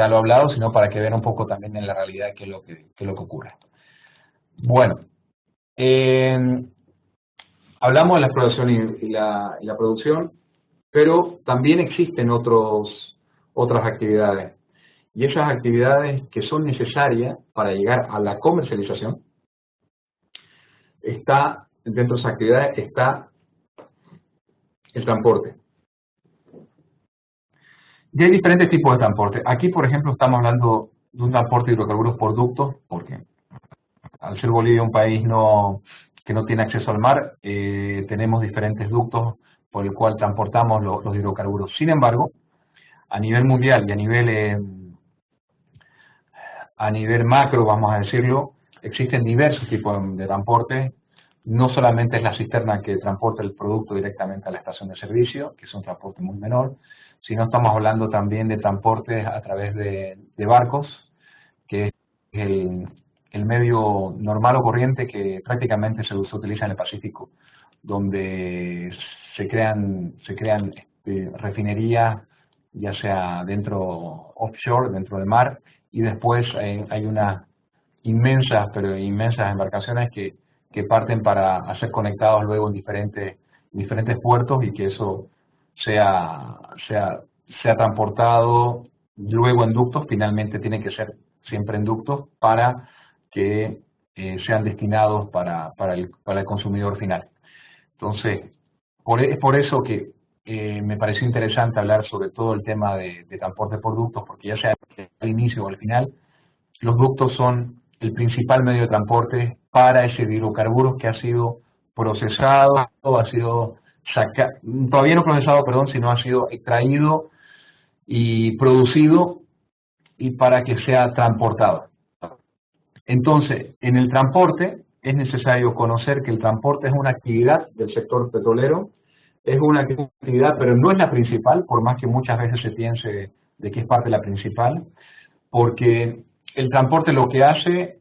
lo hablado, sino para que vean un poco también en la realidad qué es lo que ocurre. Bueno, hablamos de la exploración y la producción, pero también existen otras actividades. Y esas actividades que son necesarias para llegar a la comercialización, dentro de esas actividades está el transporte. Y hay diferentes tipos de transporte. Aquí, por ejemplo, estamos hablando de un transporte de hidrocarburos por ductos, porque al ser Bolivia un país que no tiene acceso al mar, tenemos diferentes ductos por el cual transportamos los hidrocarburos. Sin embargo, a nivel mundial y a nivel macro, vamos a decirlo, existen diversos tipos de transporte. No solamente es la cisterna que transporta el producto directamente a la estación de servicio, que es un transporte muy menor, sino estamos hablando también de transportes a través de barcos, que es el medio normal o corriente que prácticamente se utiliza en el Pacífico, donde se crean refinerías, ya sea offshore, dentro del mar, y después hay unas inmensas embarcaciones que parten para ser conectados luego en diferentes puertos y que eso sea transportado luego en ductos. Finalmente tiene que ser siempre en ductos para que sean destinados para el consumidor final. Entonces, es por eso que me pareció interesante hablar sobre todo el tema de transporte por ductos, porque ya sea al inicio o al final, los ductos son el principal medio de transporte para ese hidrocarburos que ha sido procesado, ha sido todavía no procesado, perdón, sino ha sido extraído y producido y para que sea transportado. Entonces, en el transporte es necesario conocer que el transporte es una actividad del sector petrolero, es una actividad, pero no es la principal, por más que muchas veces se piense de que es parte de la principal, porque el transporte lo que hace,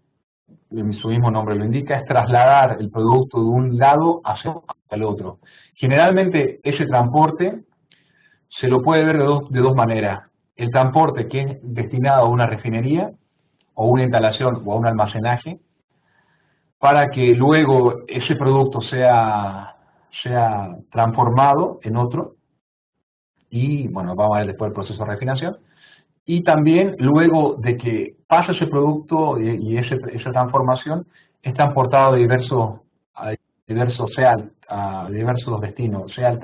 su mismo nombre lo indica, es trasladar el producto de un lado hacia el otro. Generalmente ese transporte se lo puede ver de dos maneras. El transporte que es destinado a una refinería, o una instalación, o a un almacenaje, para que luego ese producto sea transformado en otro, y bueno, vamos a ver después el proceso de refinación, y también luego de que pasa ese producto y esa transformación, es transportado a diversos destinos, sea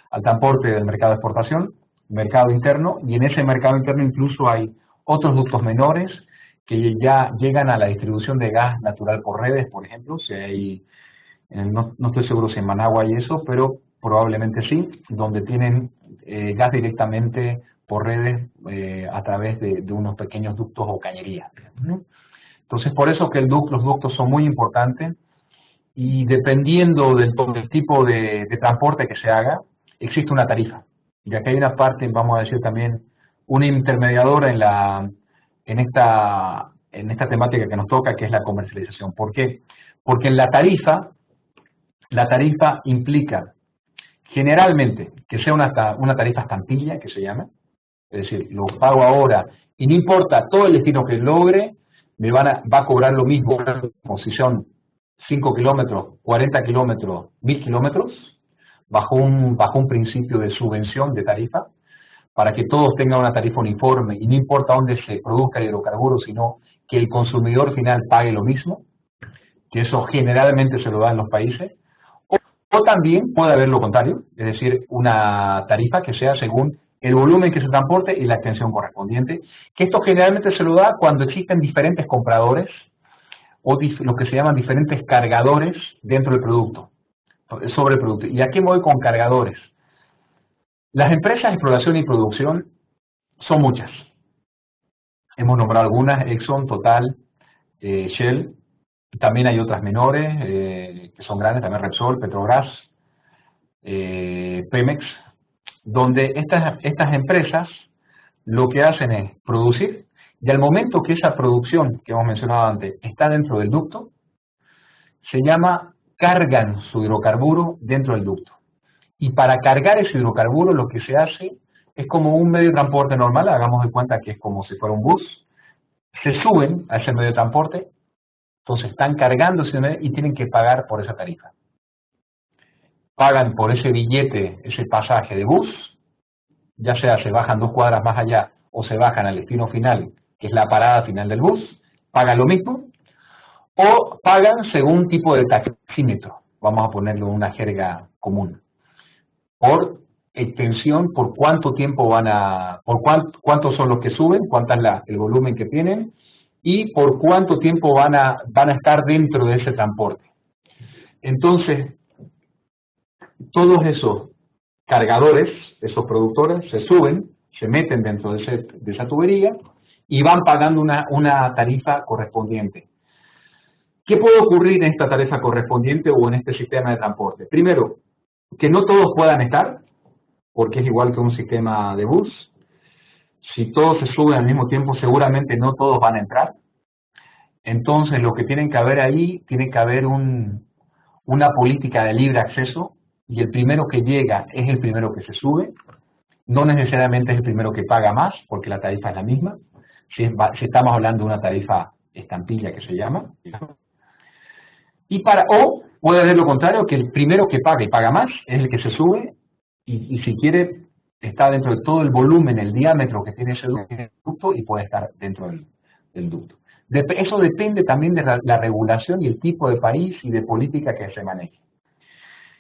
al transporte del mercado de exportación, mercado interno, y en ese mercado interno incluso hay otros ductos menores que ya llegan a la distribución de gas natural por redes, por ejemplo. Si hay, no estoy seguro si en Managua hay eso, pero probablemente sí, donde tienen gas directamente por redes a través de unos pequeños ductos o cañerías. Entonces, por eso que los ductos son muy importantes, y dependiendo del tipo de transporte que se haga, existe una tarifa. Y aquí hay una parte, vamos a decir también, una intermediadora en esta temática que nos toca, que es la comercialización. ¿Por qué? Porque en la tarifa implica generalmente que sea una tarifa estampilla, que se llama, es decir, lo pago ahora y no importa todo el destino que logre, va a cobrar lo mismo, como si son 5 kilómetros, 40 kilómetros, 1000 kilómetros, bajo un principio de subvención de tarifa, para que todos tengan una tarifa uniforme y no importa dónde se produzca el hidrocarburo, sino que el consumidor final pague lo mismo, que eso generalmente se lo da en los países. O también puede haber lo contrario, es decir, una tarifa que sea según el volumen que se transporte y la extensión correspondiente, que esto generalmente se lo da cuando existen diferentes compradores o lo que se llaman diferentes cargadores dentro del producto, sobre el producto. ¿Y a qué me voy con cargadores? Las empresas de exploración y producción son muchas. Hemos nombrado algunas: Exxon, Total, Shell. También hay otras menores que son grandes, también Repsol, Petrobras, Pemex, donde estas empresas lo que hacen es producir, y al momento que esa producción que hemos mencionado antes está dentro del ducto, se llama cargan su hidrocarburo dentro del ducto. Y para cargar ese hidrocarburo lo que se hace es como un medio de transporte normal, hagamos de cuenta que es como si fuera un bus, se suben a ese medio de transporte, entonces están cargando ese medio y tienen que pagar por esa tarifa. Pagan por ese billete, ese pasaje de bus, ya sea se bajan 2 cuadras más allá o se bajan al destino final, que es la parada final del bus, pagan lo mismo, o pagan según tipo de taxímetro, vamos a ponerlo en una jerga común, por extensión, por cuánto tiempo cuántos son los que suben, cuánto es el volumen que tienen, y por cuánto tiempo van a estar dentro de ese transporte. Entonces, todos esos cargadores, esos productores, se suben, se meten dentro de esa tubería y van pagando una tarifa correspondiente. ¿Qué puede ocurrir en esta tarifa correspondiente o en este sistema de transporte? Primero, que no todos puedan estar, porque es igual que un sistema de bus. Si todos se suben al mismo tiempo, seguramente no todos van a entrar. Entonces, lo que tiene que haber ahí, tiene que haber una política de libre acceso, y el primero que llega es el primero que se sube. No necesariamente es el primero que paga más, porque la tarifa es la misma. Si estamos hablando de una tarifa estampilla que se llama. O puede haber lo contrario, que el primero que paga y paga más es el que se sube, y si quiere está dentro de todo el volumen, el diámetro que tiene ese ducto, y puede estar dentro del ducto. Eso depende también de la regulación y el tipo de país y de política que se maneje.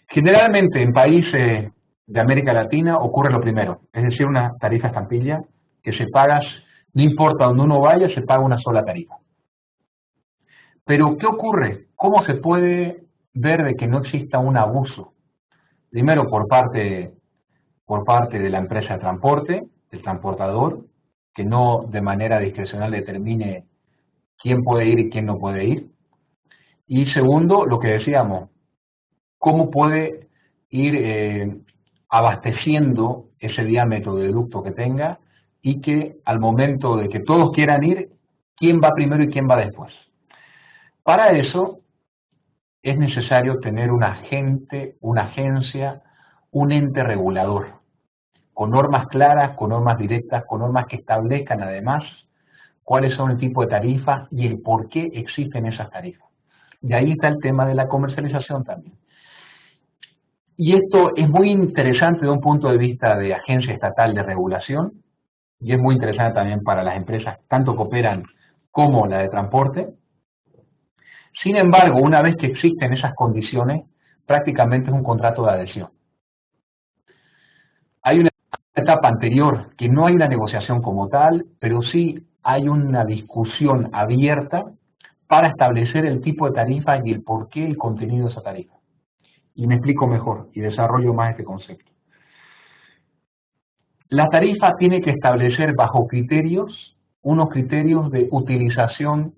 Generalmente en países de América Latina ocurre lo primero, es decir, una tarifa estampilla que se paga, no importa donde uno vaya, se paga una sola tarifa. Pero, ¿qué ocurre? ¿Cómo se puede ver de que no exista un abuso? Primero, por parte de la empresa de transporte, del transportador, que no de manera discrecional determine quién puede ir y quién no puede ir. Y segundo, lo que decíamos, cómo puede ir abasteciendo ese diámetro de ducto que tenga, y que al momento de que todos quieran ir, quién va primero y quién va después. Para eso es necesario tener un agente, una agencia, un ente regulador. con normas claras, con normas directas, con normas que establezcan además cuáles son el tipo de tarifas y el por qué existen esas tarifas. Y ahí está el tema de la comercialización también. Y esto es muy interesante de un punto de vista de agencia estatal de regulación, y es muy interesante también para las empresas, tanto que operan como la de transporte. Sin embargo, una vez que existen esas condiciones, prácticamente es un contrato de adhesión. Hay una etapa anterior que no hay una negociación como tal, pero sí hay una discusión abierta para establecer el tipo de tarifa y el porqué, el contenido de esa tarifa. Y me explico mejor y desarrollo más este concepto. La tarifa tiene que establecer bajo criterios, unos criterios de utilización,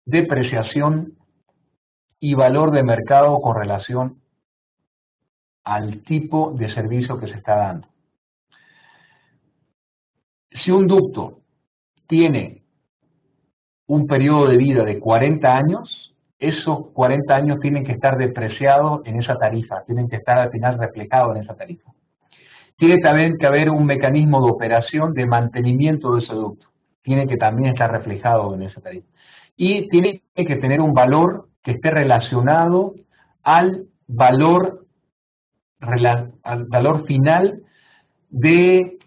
depreciación y valor de mercado con relación al tipo de servicio que se está dando. Si un ducto tiene un periodo de vida de 40 años, esos 40 años tienen que estar depreciados en esa tarifa, tienen que estar al final reflejados en esa tarifa. Tiene también que haber un mecanismo de operación de mantenimiento de ese ducto, tiene que también estar reflejado en esa tarifa. Y tiene que tener un valor que esté relacionado al valor final de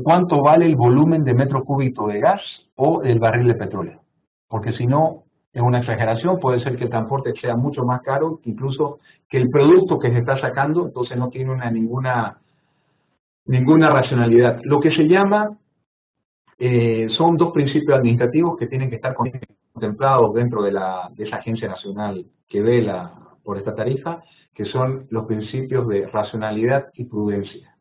cuánto vale el volumen de metro cúbico de gas o el barril de petróleo. Porque si no, es una exageración, puede ser que el transporte sea mucho más caro, incluso que el producto que se está sacando, entonces no tiene ninguna racionalidad. Lo que se llama, son dos principios administrativos que tienen que estar contemplados dentro de esa agencia nacional que vela por esta tarifa, que son los principios de racionalidad y prudencia.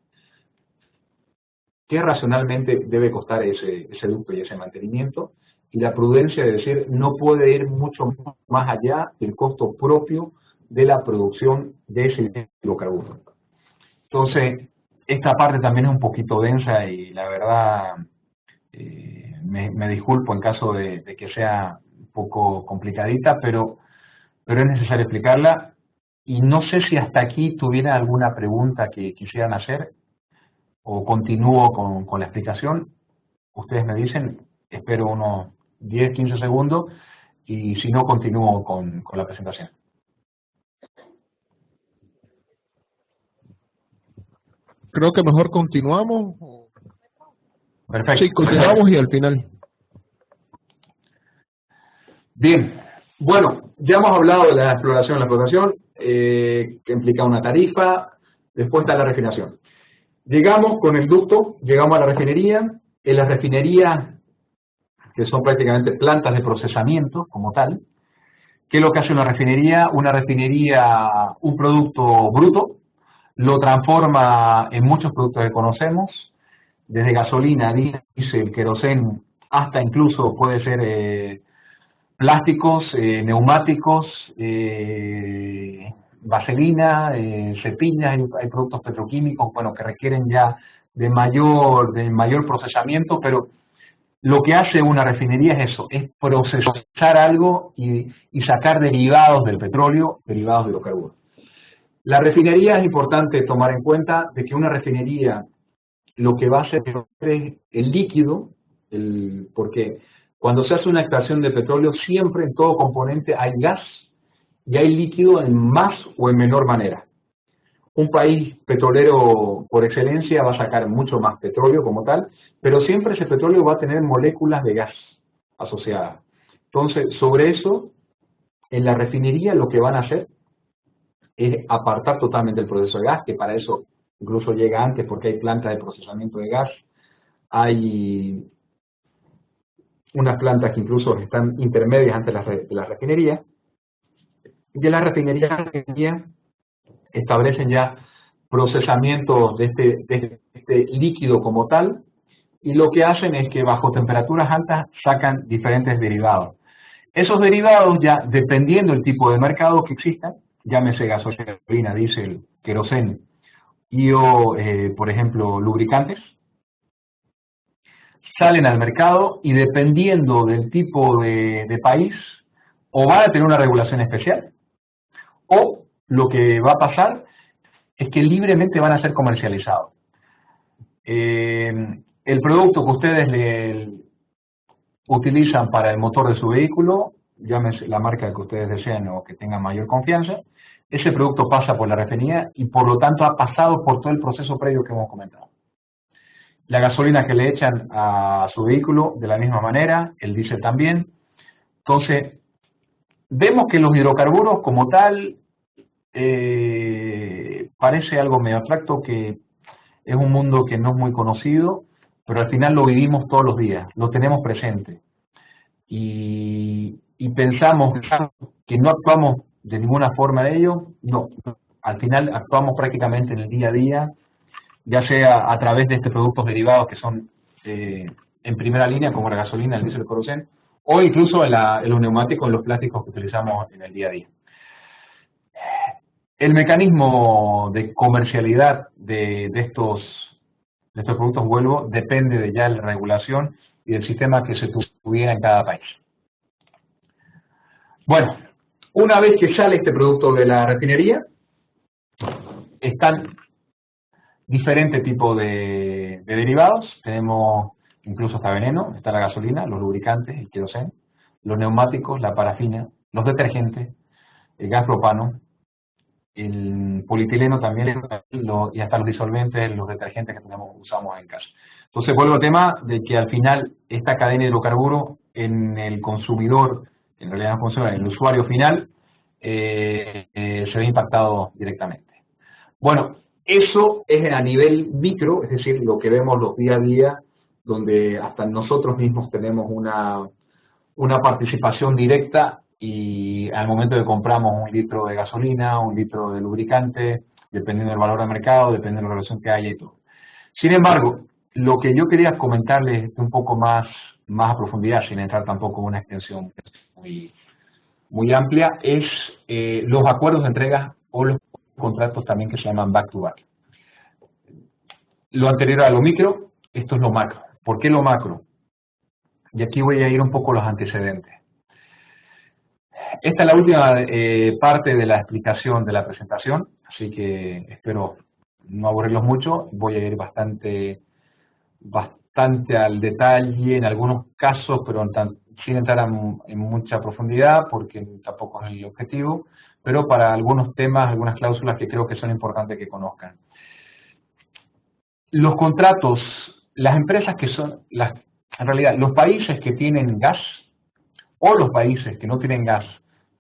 ¿Qué racionalmente debe costar ese ducto y ese mantenimiento? Y la prudencia de decir, no puede ir mucho más allá del costo propio de la producción de ese hidrocarburo. Entonces, esta parte también es un poquito densa y la verdad me disculpo en caso de que sea un poco complicadita, pero es necesario explicarla. Y no sé si hasta aquí tuviera alguna pregunta que quisieran hacer o continúo con la explicación. Ustedes me dicen, espero unos 10, 15 segundos y si no, continúo con la presentación. Creo que mejor continuamos. Perfecto. Sí, continuamos y al final. Bien, bueno, ya hemos hablado de la exploración y la explotación, que implica una tarifa, después está la refinación. Llegamos con el ducto, llegamos a la refinería. En la refinería, que son prácticamente plantas de procesamiento como tal, ¿qué es lo que hace una refinería? Una refinería, un producto bruto, lo transforma en muchos productos que conocemos, desde gasolina, diésel, queroseno, hasta incluso puede ser plásticos, neumáticos, vaselina, cepillas, hay productos petroquímicos, bueno, que requieren ya de mayor procesamiento, pero lo que hace una refinería es eso, es procesar algo y sacar derivados del petróleo, derivados de hidrocarburos. La refinería es importante tomar en cuenta de que una refinería lo que va a hacer es el líquido, porque cuando se hace una extracción de petróleo siempre en todo componente hay gas y hay líquido en más o en menor manera. Un país petrolero por excelencia va a sacar mucho más petróleo como tal, pero siempre ese petróleo va a tener moléculas de gas asociadas. Entonces, sobre eso, en la refinería lo que van a hacer es apartar totalmente el proceso de gas, que para eso incluso llega antes porque hay plantas de procesamiento de gas, hay unas plantas que incluso están intermedias ante la refinería, y en la refinería establecen ya procesamientos de este líquido como tal, y lo que hacen es que bajo temperaturas altas sacan diferentes derivados. Esos derivados ya, dependiendo del tipo de mercado que exista, llámese gasolina, diésel, queroseno y por ejemplo, lubricantes, salen al mercado y dependiendo del tipo de país, o van a tener una regulación especial, o lo que va a pasar es que libremente van a ser comercializados. El producto que ustedes utilizan para el motor de su vehículo, llámese la marca que ustedes deseen o que tengan mayor confianza, ese producto pasa por la refinería y por lo tanto ha pasado por todo el proceso previo que hemos comentado. La gasolina que le echan a su vehículo de la misma manera, el diésel también. Entonces, vemos que los hidrocarburos como tal parece algo medio abstracto, que es un mundo que no es muy conocido, pero al final lo vivimos todos los días, lo tenemos presente. Y pensamos que no actuamos de ninguna forma de ello. No, al final actuamos prácticamente en el día a día, ya sea a través de estos productos derivados que son en primera línea, como la gasolina, el diésel, el queroseno, o incluso en los neumáticos, los plásticos que utilizamos en el día a día. El mecanismo de comercialidad de estos productos, vuelvo, depende de ya la regulación y del sistema que se tuviera en cada país. Bueno, una vez que sale este producto de la refinería, están diferentes tipos de derivados. Tenemos incluso hasta veneno, está la gasolina, los lubricantes, el queroseno, los neumáticos, la parafina, los detergentes, el gas propano, el polietileno también, y hasta los disolventes, los detergentes que usamos en casa. Entonces vuelvo al tema de que al final esta cadena de hidrocarburos en el consumidor, en realidad no funciona, en el usuario final, se ve impactado directamente. Bueno, eso es a nivel micro, es decir, lo que vemos los día a día, donde hasta nosotros mismos tenemos una participación directa, y al momento de compramos un litro de gasolina, un litro de lubricante, dependiendo del valor de mercado, dependiendo de la relación que haya y todo. Sin embargo, lo que yo quería comentarles un poco más a profundidad, sin entrar tampoco en una extensión muy amplia, es los acuerdos de entrega o los contratos también que se llaman back-to-back. Lo anterior a lo micro, esto es lo macro. ¿Por qué lo macro? Y aquí voy a ir un poco a los antecedentes. Esta es la última parte de la explicación de la presentación, así que espero no aburrirlos mucho. Voy a ir bastante al detalle en algunos casos, pero sin entrar en mucha profundidad, porque tampoco es el objetivo, pero para algunos temas, algunas cláusulas que creo que son importantes que conozcan. Los contratos, las empresas que son, en realidad, los países que tienen gas o los países que no tienen gas,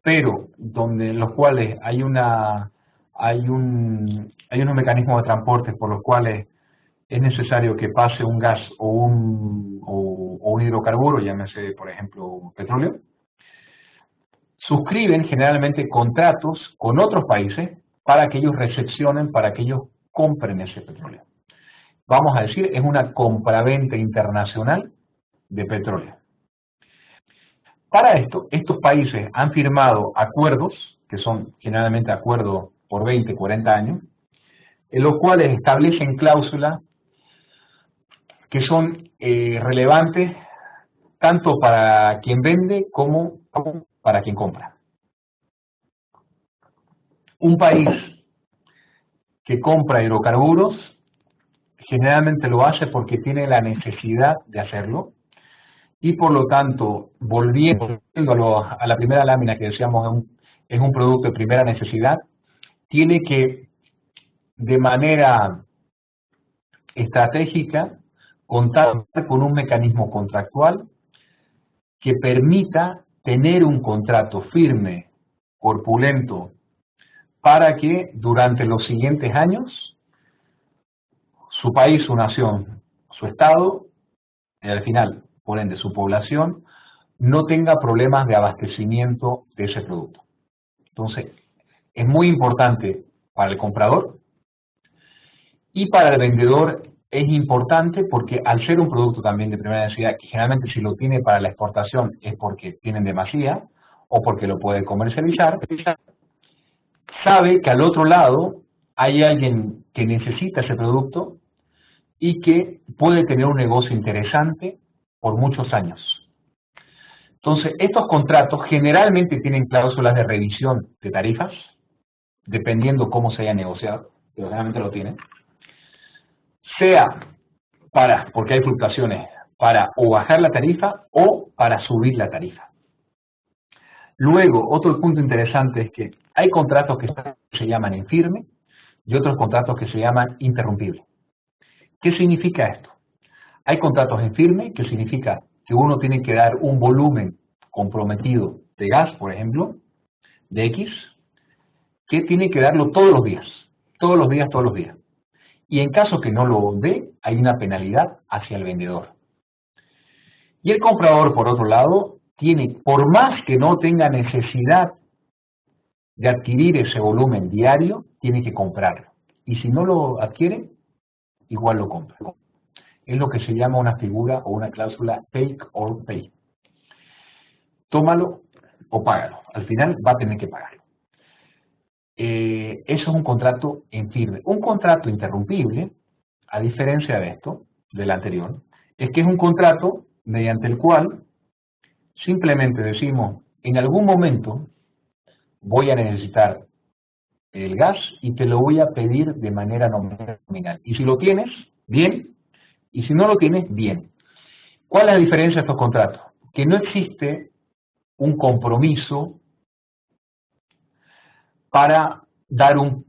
pero en los cuales hay unos mecanismos de transporte por los cuales es necesario que pase un gas o un hidrocarburo, llámese por ejemplo petróleo, suscriben generalmente contratos con otros países para que ellos recepcionen, para que ellos compren ese petróleo. Vamos a decir, es una compraventa internacional de petróleo. Para esto, estos países han firmado acuerdos, que son generalmente acuerdos por 20, 40 años, en los cuales establecen cláusulas que son relevantes tanto para quien vende como para quien compra. Un país que compra hidrocarburos generalmente lo hace porque tiene la necesidad de hacerlo, y por lo tanto, volviendo a la primera lámina que decíamos, es un producto de primera necesidad, tiene que, de manera estratégica, contar con un mecanismo contractual que permita tener un contrato firme, corpulento, para que durante los siguientes años, su país, su nación, su estado, y al final, por ende, su población, no tenga problemas de abastecimiento de ese producto. Entonces, es muy importante para el comprador, y para el vendedor es importante porque al ser un producto también de primera necesidad, que generalmente si lo tiene para la exportación es porque tienen demasía o porque lo puede comercializar, sabe que al otro lado hay alguien que necesita ese producto y que puede tener un negocio interesante por muchos años. Entonces, estos contratos generalmente tienen cláusulas de revisión de tarifas, dependiendo cómo se haya negociado, pero generalmente lo tienen. Sea porque hay fluctuaciones, para o bajar la tarifa o para subir la tarifa. Luego, otro punto interesante es que hay contratos que se llaman en firme y otros contratos que se llaman interrumpibles. ¿Qué significa esto? Hay contratos en firme, que significa que uno tiene que dar un volumen comprometido de gas, por ejemplo, de X, que tiene que darlo todos los días, todos los días, todos los días. Y en caso que no lo dé, hay una penalidad hacia el vendedor. Y el comprador, por otro lado, tiene, por más que no tenga necesidad de adquirir ese volumen diario, tiene que comprarlo. Y si no lo adquiere, igual lo compra. Es lo que se llama una figura o una cláusula take or pay. Tómalo o págalo. Al final va a tener que pagarlo. Eso es un contrato en firme. Un contrato interrumpible, a diferencia de esto, del anterior, es que es un contrato mediante el cual simplemente decimos, en algún momento voy a necesitar el gas y te lo voy a pedir de manera nominal. Y si lo tienes, bien. Y si no lo tienes, bien. ¿Cuál es la diferencia de estos contratos? Que no existe un compromiso para dar un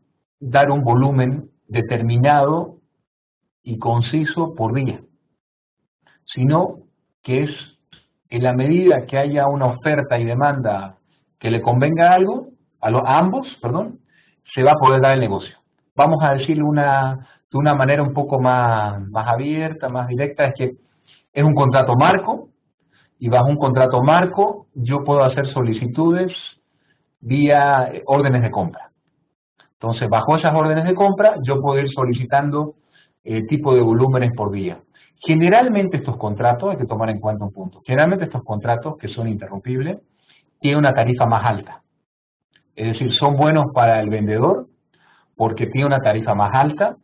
volumen determinado y conciso por día, sino que es en la medida que haya una oferta y demanda que le convenga algo, a ambos, se va a poder dar el negocio. Vamos a decirlo de una manera un poco más abierta, más directa, es que es un contrato marco, y bajo un contrato marco yo puedo hacer solicitudes vía órdenes de compra. Entonces, bajo esas órdenes de compra, yo puedo ir solicitando tipo de volúmenes por día. Generalmente estos contratos, hay que tomar en cuenta un punto, generalmente estos contratos que son interrumpibles, tienen una tarifa más alta. Es decir, son buenos para el vendedor porque tiene una tarifa más alta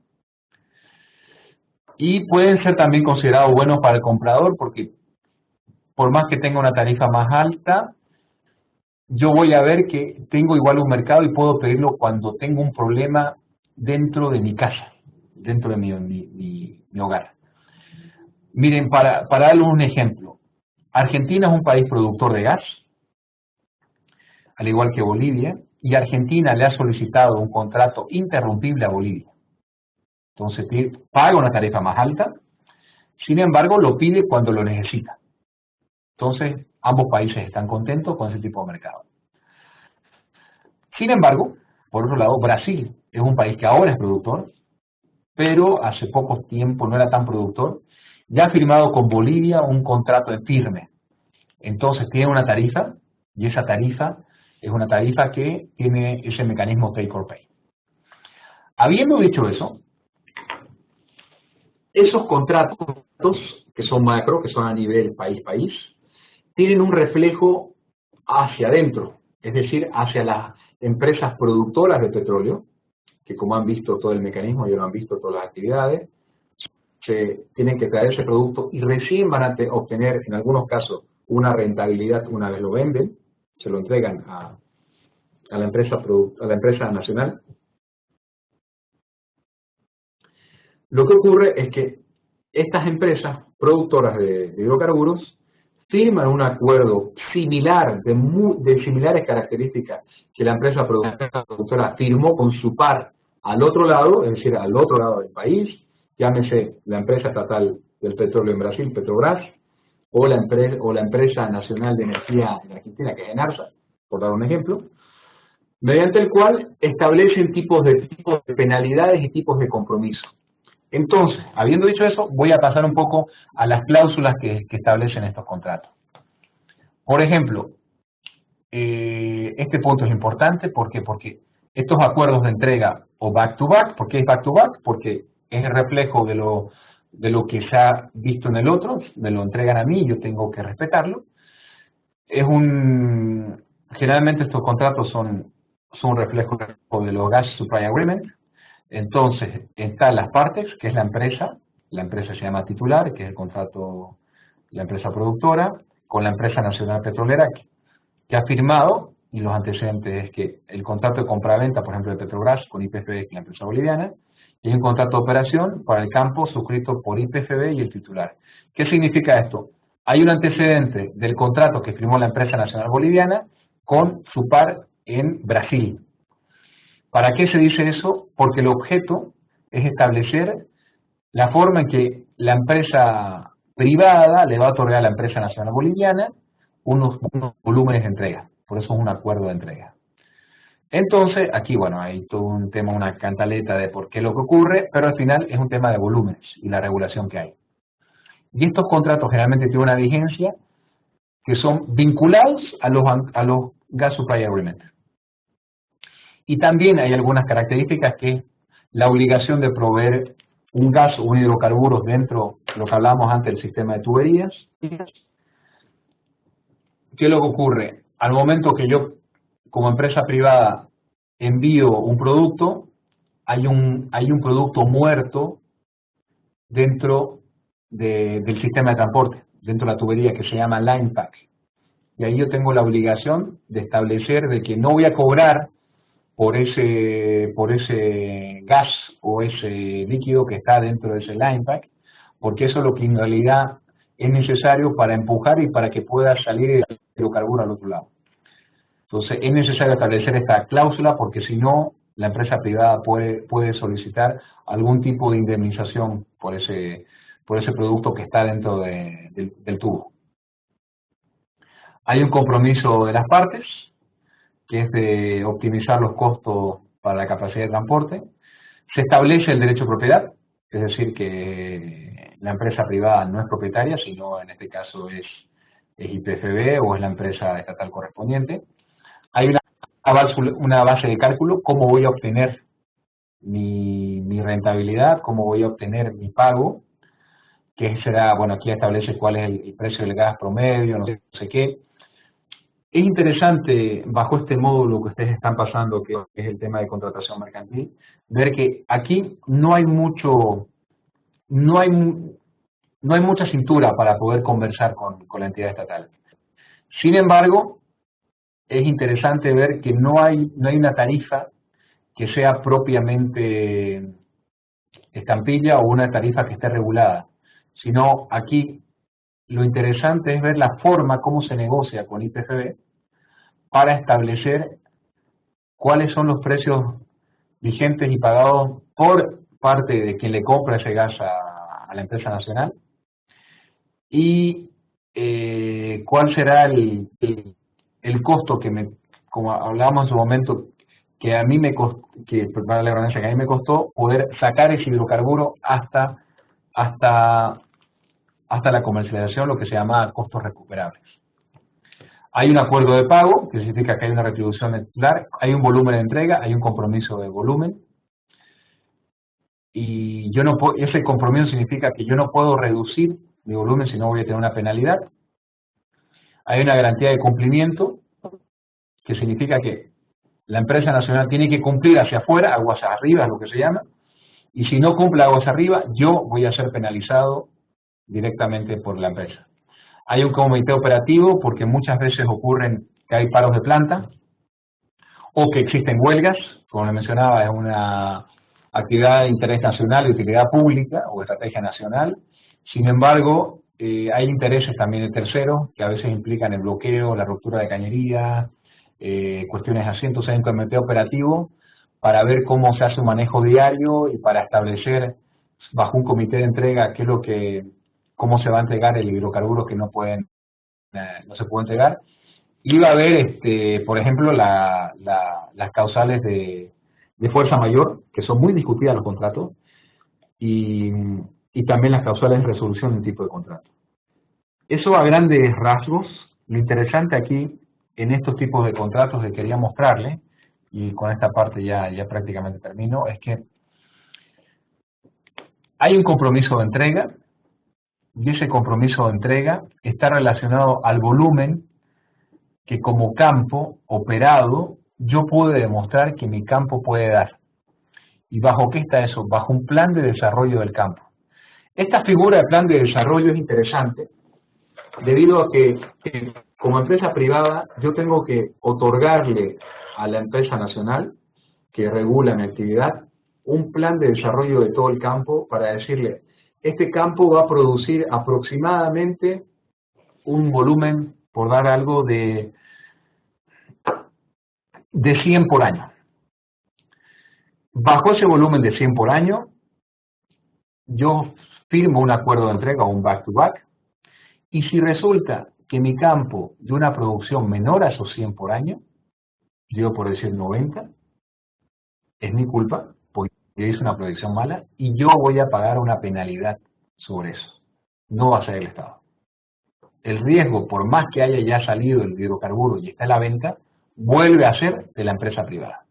y pueden ser también considerados buenos para el comprador porque por más que tenga una tarifa más alta, yo voy a ver que tengo igual un mercado y puedo pedirlo cuando tengo un problema dentro de mi casa, dentro de mi hogar. Miren, para darles un ejemplo, Argentina es un país productor de gas, al igual que Bolivia, y Argentina le ha solicitado un contrato interrumpible a Bolivia. Entonces paga una tarifa más alta, sin embargo lo pide cuando lo necesita. Entonces ambos países están contentos con ese tipo de mercado. Sin embargo, por otro lado, Brasil es un país que ahora es productor, pero hace poco tiempo no era tan productor, ya ha firmado con Bolivia un contrato en firme. Entonces tiene una tarifa, y esa tarifa es una tarifa que tiene ese mecanismo take or pay. Habiendo dicho eso, esos contratos que son macro, que son a nivel país-país, tienen un reflejo hacia adentro, es decir, hacia las empresas productoras de petróleo, que como han visto todo el mecanismo, ya lo han visto todas las actividades, se tienen que traer ese producto y recién van a obtener, en algunos casos, una rentabilidad una vez lo venden, se lo entregan a la empresa nacional. Lo que ocurre es que estas empresas productoras de hidrocarburos firman un acuerdo similar, de similares características que la empresa productora firmó con su par al otro lado, es decir, al otro lado del país, llámese la empresa estatal del petróleo en Brasil, Petrobras, o la empresa nacional de energía en Argentina, que es ENARSA, por dar un ejemplo, mediante el cual establecen tipos de penalidades y tipos de compromiso. Entonces, habiendo dicho eso, voy a pasar un poco a las cláusulas que establecen estos contratos. Por ejemplo, este punto es importante, ¿por qué? Porque estos acuerdos de entrega o back-to-back, ¿por qué es back-to-back? Porque es el reflejo de lo que se ha visto en el otro, me lo entregan a mí y yo tengo que respetarlo. Generalmente estos contratos son un reflejo de los Gas Supply Agreement. Entonces, están las partes, que es la empresa se llama titular, que es el contrato, la empresa productora, con la empresa nacional petrolera que ha firmado, y los antecedentes es que el contrato de compraventa, por ejemplo, de Petrobras con YPF, que es la empresa boliviana, Y hay un contrato de operación para el campo suscrito por YPFB y el titular. ¿Qué significa esto? Hay un antecedente del contrato que firmó la empresa nacional boliviana con su par en Brasil. ¿Para qué se dice eso? Porque el objeto es establecer la forma en que la empresa privada le va a otorgar a la empresa nacional boliviana unos volúmenes de entrega. Por eso es un acuerdo de entrega. Entonces, aquí, bueno, hay todo un tema, una cantaleta de por qué lo que ocurre, pero al final es un tema de volúmenes y la regulación que hay. Y estos contratos generalmente tienen una vigencia que son vinculados a los Gas Supply Agreement. Y también hay algunas características que es la obligación de proveer un gas o un hidrocarburo dentro de lo que hablábamos antes del sistema de tuberías. ¿Qué es lo que ocurre? Al momento que yo, como empresa privada, envío un producto, hay un producto muerto dentro del sistema de transporte, dentro de la tubería, que se llama line pack. Y ahí yo tengo la obligación de establecer de que no voy a cobrar por ese gas o ese líquido que está dentro de ese line pack, porque eso es lo que en realidad es necesario para empujar y para que pueda salir el hidrocarburo al otro lado. Entonces es necesario establecer esta cláusula porque si no, la empresa privada puede solicitar algún tipo de indemnización por ese producto que está dentro del tubo. Hay un compromiso de las partes, que es de optimizar los costos para la capacidad de transporte. Se establece el derecho de propiedad, es decir, que la empresa privada no es propietaria, sino en este caso es YPFB o es la empresa estatal correspondiente. Hay una base de cálculo, cómo voy a obtener mi rentabilidad, cómo voy a obtener mi pago, que será, bueno, aquí establece cuál es el precio del gas promedio, no sé qué. Es interesante, bajo este módulo que ustedes están pasando, que es el tema de contratación mercantil, ver que aquí no hay mucha cintura para poder conversar con la entidad estatal. Sin embargo, es interesante ver que no hay una tarifa que sea propiamente estampilla o una tarifa que esté regulada, sino aquí lo interesante es ver la forma cómo se negocia con YPFB para establecer cuáles son los precios vigentes y pagados por parte de quien le compra ese gas a la empresa nacional y cuál será el costo como hablábamos en su momento, que a mí me costó, que a mí me costó poder sacar ese hidrocarburo hasta la comercialización, lo que se llama costos recuperables. Hay un acuerdo de pago, que significa que hay una retribución estelar, hay un volumen de entrega, hay un compromiso de volumen, y ese compromiso significa que yo no puedo reducir mi volumen si no voy a tener una penalidad. Hay una garantía de cumplimiento, que significa que la empresa nacional tiene que cumplir hacia afuera, aguas arriba es lo que se llama, y si no cumple aguas arriba, yo voy a ser penalizado directamente por la empresa. Hay un comité operativo porque muchas veces ocurren que hay paros de planta o que existen huelgas, como les mencionaba, es una actividad de interés nacional, de utilidad pública o estrategia nacional. Sin embargo, hay intereses también de terceros que a veces implican el bloqueo, la ruptura de cañería, cuestiones así. Entonces hay un comité operativo para ver cómo se hace un manejo diario y para establecer bajo un comité de entrega cómo se va a entregar el hidrocarburo que no se puede entregar. Y va a haber, por ejemplo, las causales de fuerza mayor, que son muy discutidas en los contratos, y también las causales de resolución de un tipo de contrato. Eso a grandes rasgos. Lo interesante aquí, en estos tipos de contratos que quería mostrarles, y con esta parte ya prácticamente termino, es que hay un compromiso de entrega, y ese compromiso de entrega está relacionado al volumen que como campo operado yo puedo demostrar que mi campo puede dar. ¿Y bajo qué está eso? Bajo un plan de desarrollo del campo. Esta figura de plan de desarrollo es interesante debido a que como empresa privada yo tengo que otorgarle a la empresa nacional que regula mi actividad un plan de desarrollo de todo el campo para decirle, este campo va a producir aproximadamente un volumen, por dar algo, de 100 por año. Bajo ese volumen de 100 por año, yo firmo un acuerdo de entrega o un back-to-back, y si resulta que mi campo de una producción menor a esos 100 por año, yo por decir 90, es mi culpa, porque yo hice una producción mala, y yo voy a pagar una penalidad sobre eso. No va a ser el Estado. El riesgo, por más que haya ya salido el hidrocarburo y está en la venta, vuelve a ser de la empresa privada.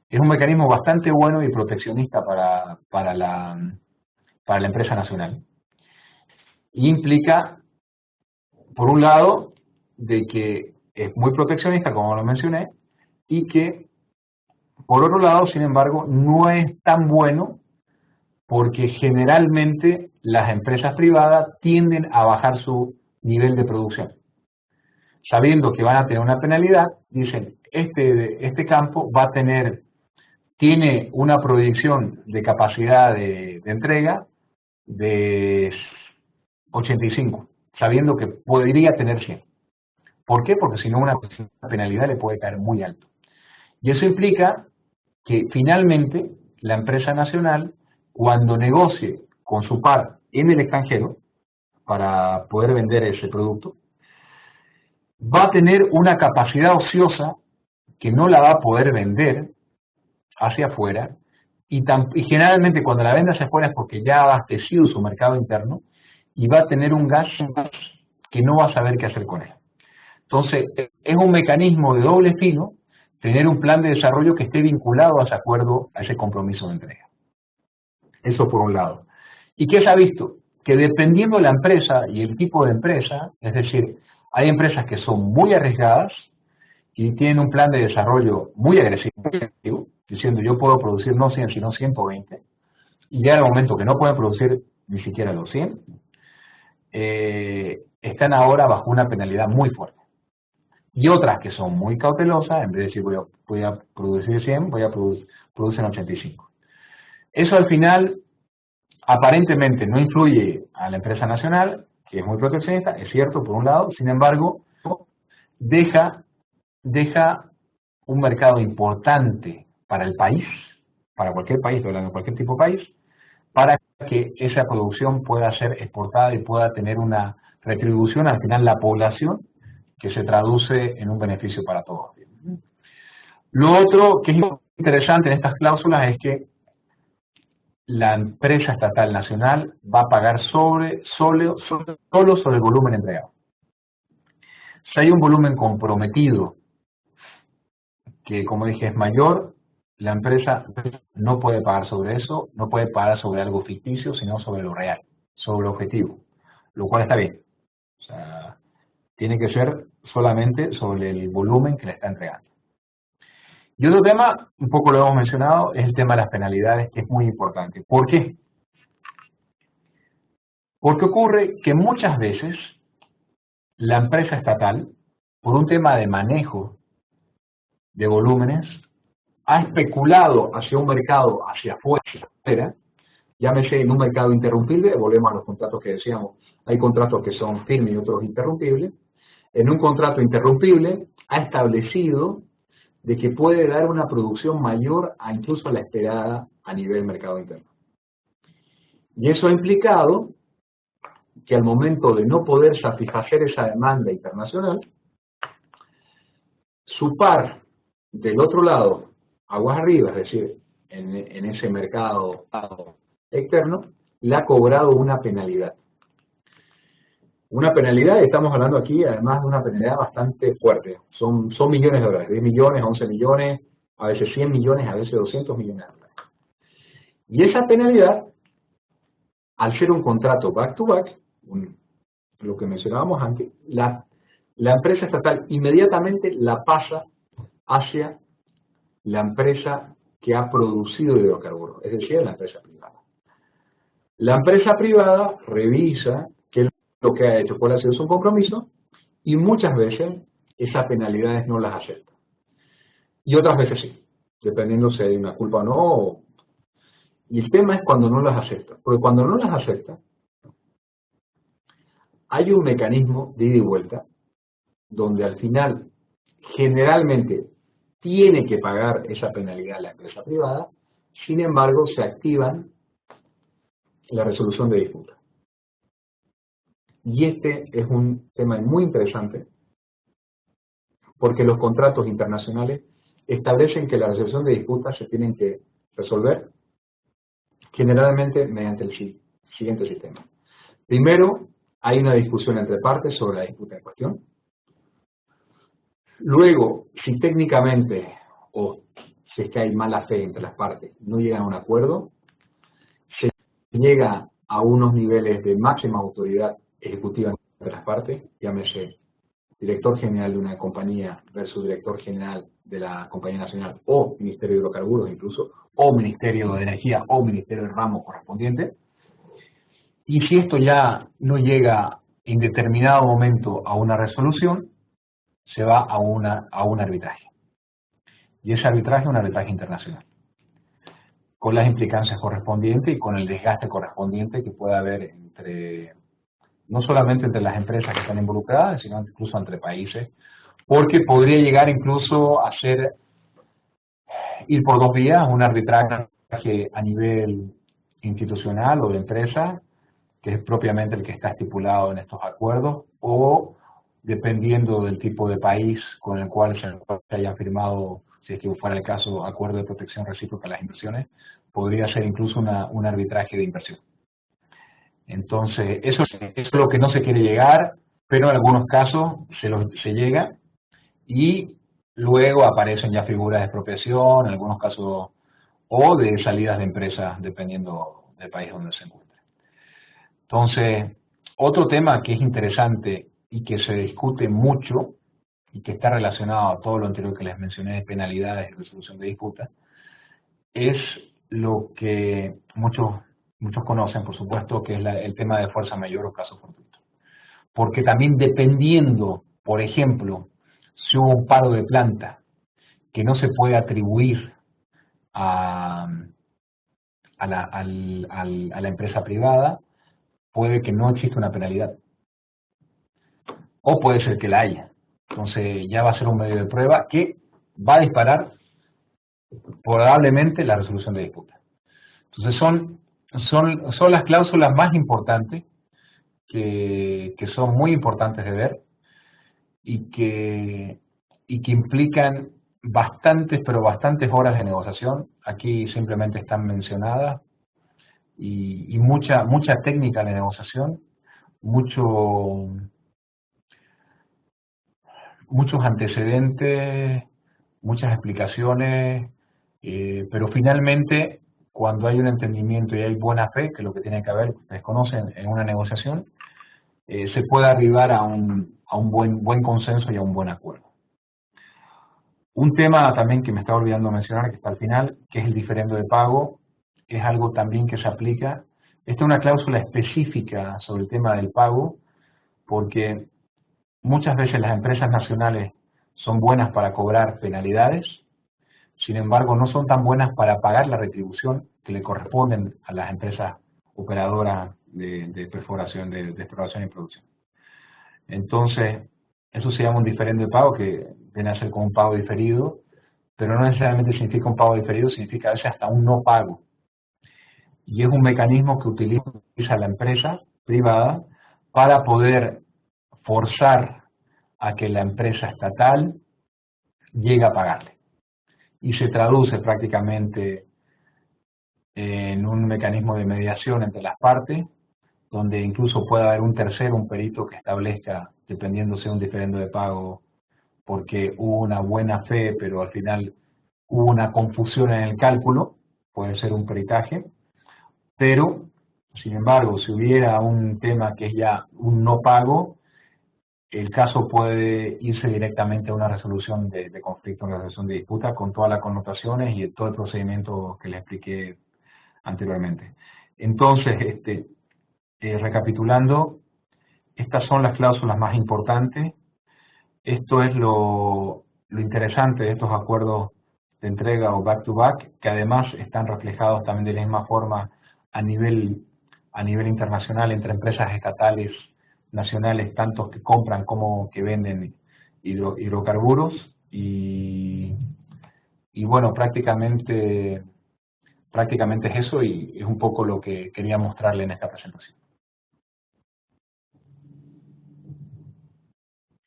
Es un mecanismo bastante bueno y proteccionista para la empresa nacional. Y implica, por un lado, de que es muy proteccionista, como lo mencioné, y que, por otro lado, sin embargo, no es tan bueno porque generalmente las empresas privadas tienden a bajar su nivel de producción. Sabiendo que van a tener una penalidad, dicen, este campo va a tiene una proyección de capacidad de entrega de 85, sabiendo que podría tener 100. ¿Por qué? Porque si no, una penalidad le puede caer muy alto. Y eso implica que finalmente la empresa nacional, cuando negocie con su par en el extranjero para poder vender ese producto, va a tener una capacidad ociosa que no la va a poder vender hacia afuera, y generalmente cuando la vende hacia afuera es porque ya ha abastecido su mercado interno y va a tener un gas que no va a saber qué hacer con él. Entonces, es un mecanismo de doble filo tener un plan de desarrollo que esté vinculado a ese acuerdo, a ese compromiso de entrega. Eso por un lado. ¿Y qué se ha visto? Que dependiendo de la empresa y el tipo de empresa, es decir, hay empresas que son muy arriesgadas y tienen un plan de desarrollo muy agresivo, diciendo yo puedo producir no 100 sino 120, y ya en el momento que no pueden producir ni siquiera los 100, están ahora bajo una penalidad muy fuerte. Y otras que son muy cautelosas, en vez de decir voy a producir 100, voy a producir 85. Eso al final aparentemente no influye a la empresa nacional, que es muy proteccionista, es cierto por un lado, sin embargo, deja un mercado importante para el país, para cualquier país, hablando de cualquier tipo de país, para que esa producción pueda ser exportada y pueda tener una retribución al final la población que se traduce en un beneficio para todos. Lo otro que es interesante en estas cláusulas es que la empresa estatal nacional va a pagar solo sobre el volumen entregado. Si hay un volumen comprometido que, como dije, es mayor, la empresa no puede pagar sobre eso, no puede pagar sobre algo ficticio, sino sobre lo real, sobre el objetivo, lo cual está bien. O sea, tiene que ser solamente sobre el volumen que le está entregando. Y otro tema, un poco lo hemos mencionado, es el tema de las penalidades, que es muy importante. ¿Por qué? Porque ocurre que muchas veces la empresa estatal, por un tema de manejo de volúmenes, ha especulado hacia un mercado hacia afuera, llámese en un mercado interrumpible, volvemos a los contratos que decíamos, hay contratos que son firmes y otros interrumpibles. En un contrato interrumpible ha establecido de que puede dar una producción mayor a incluso a la esperada a nivel mercado interno. Y eso ha implicado que al momento de no poder satisfacer esa demanda internacional, su par del otro lado, aguas arriba, es decir, en ese mercado externo, le ha cobrado una penalidad. Una penalidad, estamos hablando aquí además de una penalidad bastante fuerte. Son millones de dólares, 10 millones, 11 millones, a veces 100 millones, a veces 200 millones de dólares. Y esa penalidad, al ser un contrato back-to-back, lo que mencionábamos antes, la empresa estatal inmediatamente la pasa hacia la empresa que ha producido hidrocarburos, es decir, la empresa privada. La empresa privada revisa qué es lo que ha hecho, cuál ha sido su compromiso, y muchas veces esas penalidades no las acepta. Y otras veces sí. dependiendo si hay una culpa o no. Y el tema es cuando no las acepta, porque cuando no las acepta, hay un mecanismo de ida y vuelta, donde al final, generalmente, tiene que pagar esa penalidad la empresa privada, sin embargo, se activan la resolución de disputa. Y este es un tema muy interesante, porque los contratos internacionales establecen que la resolución de disputas se tienen que resolver generalmente mediante el siguiente sistema. Primero, hay una discusión entre partes sobre la disputa en cuestión. Luego, si técnicamente o si es que hay mala fe entre las partes, no llegan a un acuerdo, se llega a unos niveles de máxima autoridad ejecutiva entre las partes, llámese director general de una compañía versus director general de la compañía nacional o Ministerio de Hidrocarburos incluso, o Ministerio de Energía o Ministerio del ramo correspondiente. Y si esto ya no llega en determinado momento a una resolución, se va a un arbitraje. Y ese arbitraje es un arbitraje internacional, con las implicancias correspondientes y con el desgaste correspondiente que puede haber entre, no solamente entre las empresas que están involucradas, sino incluso entre países, porque podría llegar incluso a ir por dos vías, un arbitraje a nivel institucional o de empresa, que es propiamente el que está estipulado en estos acuerdos, o dependiendo del tipo de país con el cual se hayan firmado, si es que fuera el caso, acuerdo de protección recíproca a las inversiones, podría ser incluso un arbitraje de inversión. Entonces, eso es lo que no se quiere llegar, pero en algunos casos se llega y luego aparecen ya figuras de expropiación, en algunos casos, o de salidas de empresas, dependiendo del país donde se encuentre. Entonces, otro tema que es interesante y que se discute mucho y que está relacionado a todo lo anterior que les mencioné de penalidades y resolución de disputas, es lo que muchos conocen, por supuesto, que es el tema de fuerza mayor o caso fortuito. Porque también dependiendo, por ejemplo, si hubo un paro de planta que no se puede atribuir a la empresa privada, puede que no exista una penalidad. O puede ser que la haya. Entonces ya va a ser un medio de prueba que va a disparar probablemente la resolución de disputa. Entonces son las cláusulas más importantes que son muy importantes de ver y que implican bastantes horas de negociación. Aquí simplemente están mencionadas y mucha técnica de negociación, muchos antecedentes, muchas explicaciones, pero finalmente cuando hay un entendimiento y hay buena fe, que es lo que tiene que haber, ustedes conocen, en una negociación, se puede arribar a un buen consenso y a un buen acuerdo. Un tema también que me estaba olvidando mencionar, que está al final, que es el diferendo de pago, es algo también que se aplica. Esta es una cláusula específica sobre el tema del pago, porque muchas veces las empresas nacionales son buenas para cobrar penalidades, sin embargo no son tan buenas para pagar la retribución que le corresponden a las empresas operadoras de perforación, de exploración y producción. Entonces, eso se llama un diferendo de pago, que viene a ser como un pago diferido, pero no necesariamente significa un pago diferido, significa a veces hasta un no pago. Y es un mecanismo que utiliza la empresa privada para poder forzar a que la empresa estatal llegue a pagarle. Y se traduce prácticamente en un mecanismo de mediación entre las partes, donde incluso puede haber un tercero, un perito que establezca, dependiendo sea un diferendo de pago, porque hubo una buena fe, pero al final hubo una confusión en el cálculo, puede ser un peritaje, pero, sin embargo, si hubiera un tema que es ya un no pago, el caso puede irse directamente a una resolución de conflicto, una resolución de disputa, con todas las connotaciones y todo el procedimiento que les expliqué anteriormente. Entonces, recapitulando, estas son las cláusulas más importantes. Esto es lo interesante de estos acuerdos entrega o back to back, que además están reflejados también de la misma forma a nivel internacional entre empresas estatales, nacionales, tanto que compran como que venden hidrocarburos. Y bueno, prácticamente es eso, y es un poco lo que quería mostrarle en esta presentación.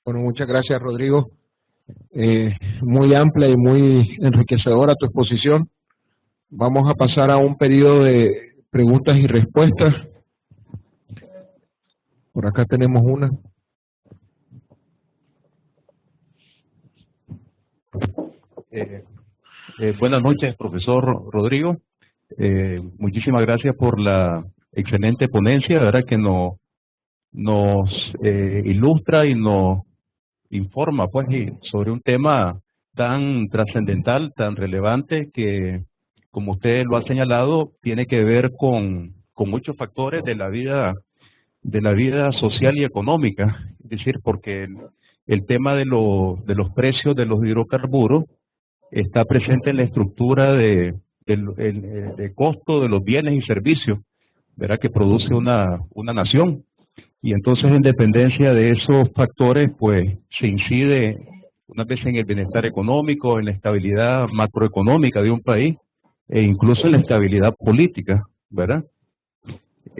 Bueno, muchas gracias, Rodrigo. Muy amplia y muy enriquecedora tu exposición. Vamos a pasar a un periodo de preguntas y respuestas. Por acá tenemos una. Buenas noches, profesor Rodrigo. Muchísimas gracias por la excelente ponencia, de verdad que nos ilustra y nos informa pues sobre un tema tan trascendental, tan relevante, que, como usted lo ha señalado, tiene que ver con muchos factores de la vida social y económica. Es decir, porque el tema de los precios de los hidrocarburos está presente en la estructura de costo de los bienes y servicios, ¿verdad?, que produce una nación. Y entonces, en dependencia de esos factores, pues se incide unas veces en el bienestar económico, en la estabilidad macroeconómica de un país, e incluso en la estabilidad política, ¿verdad?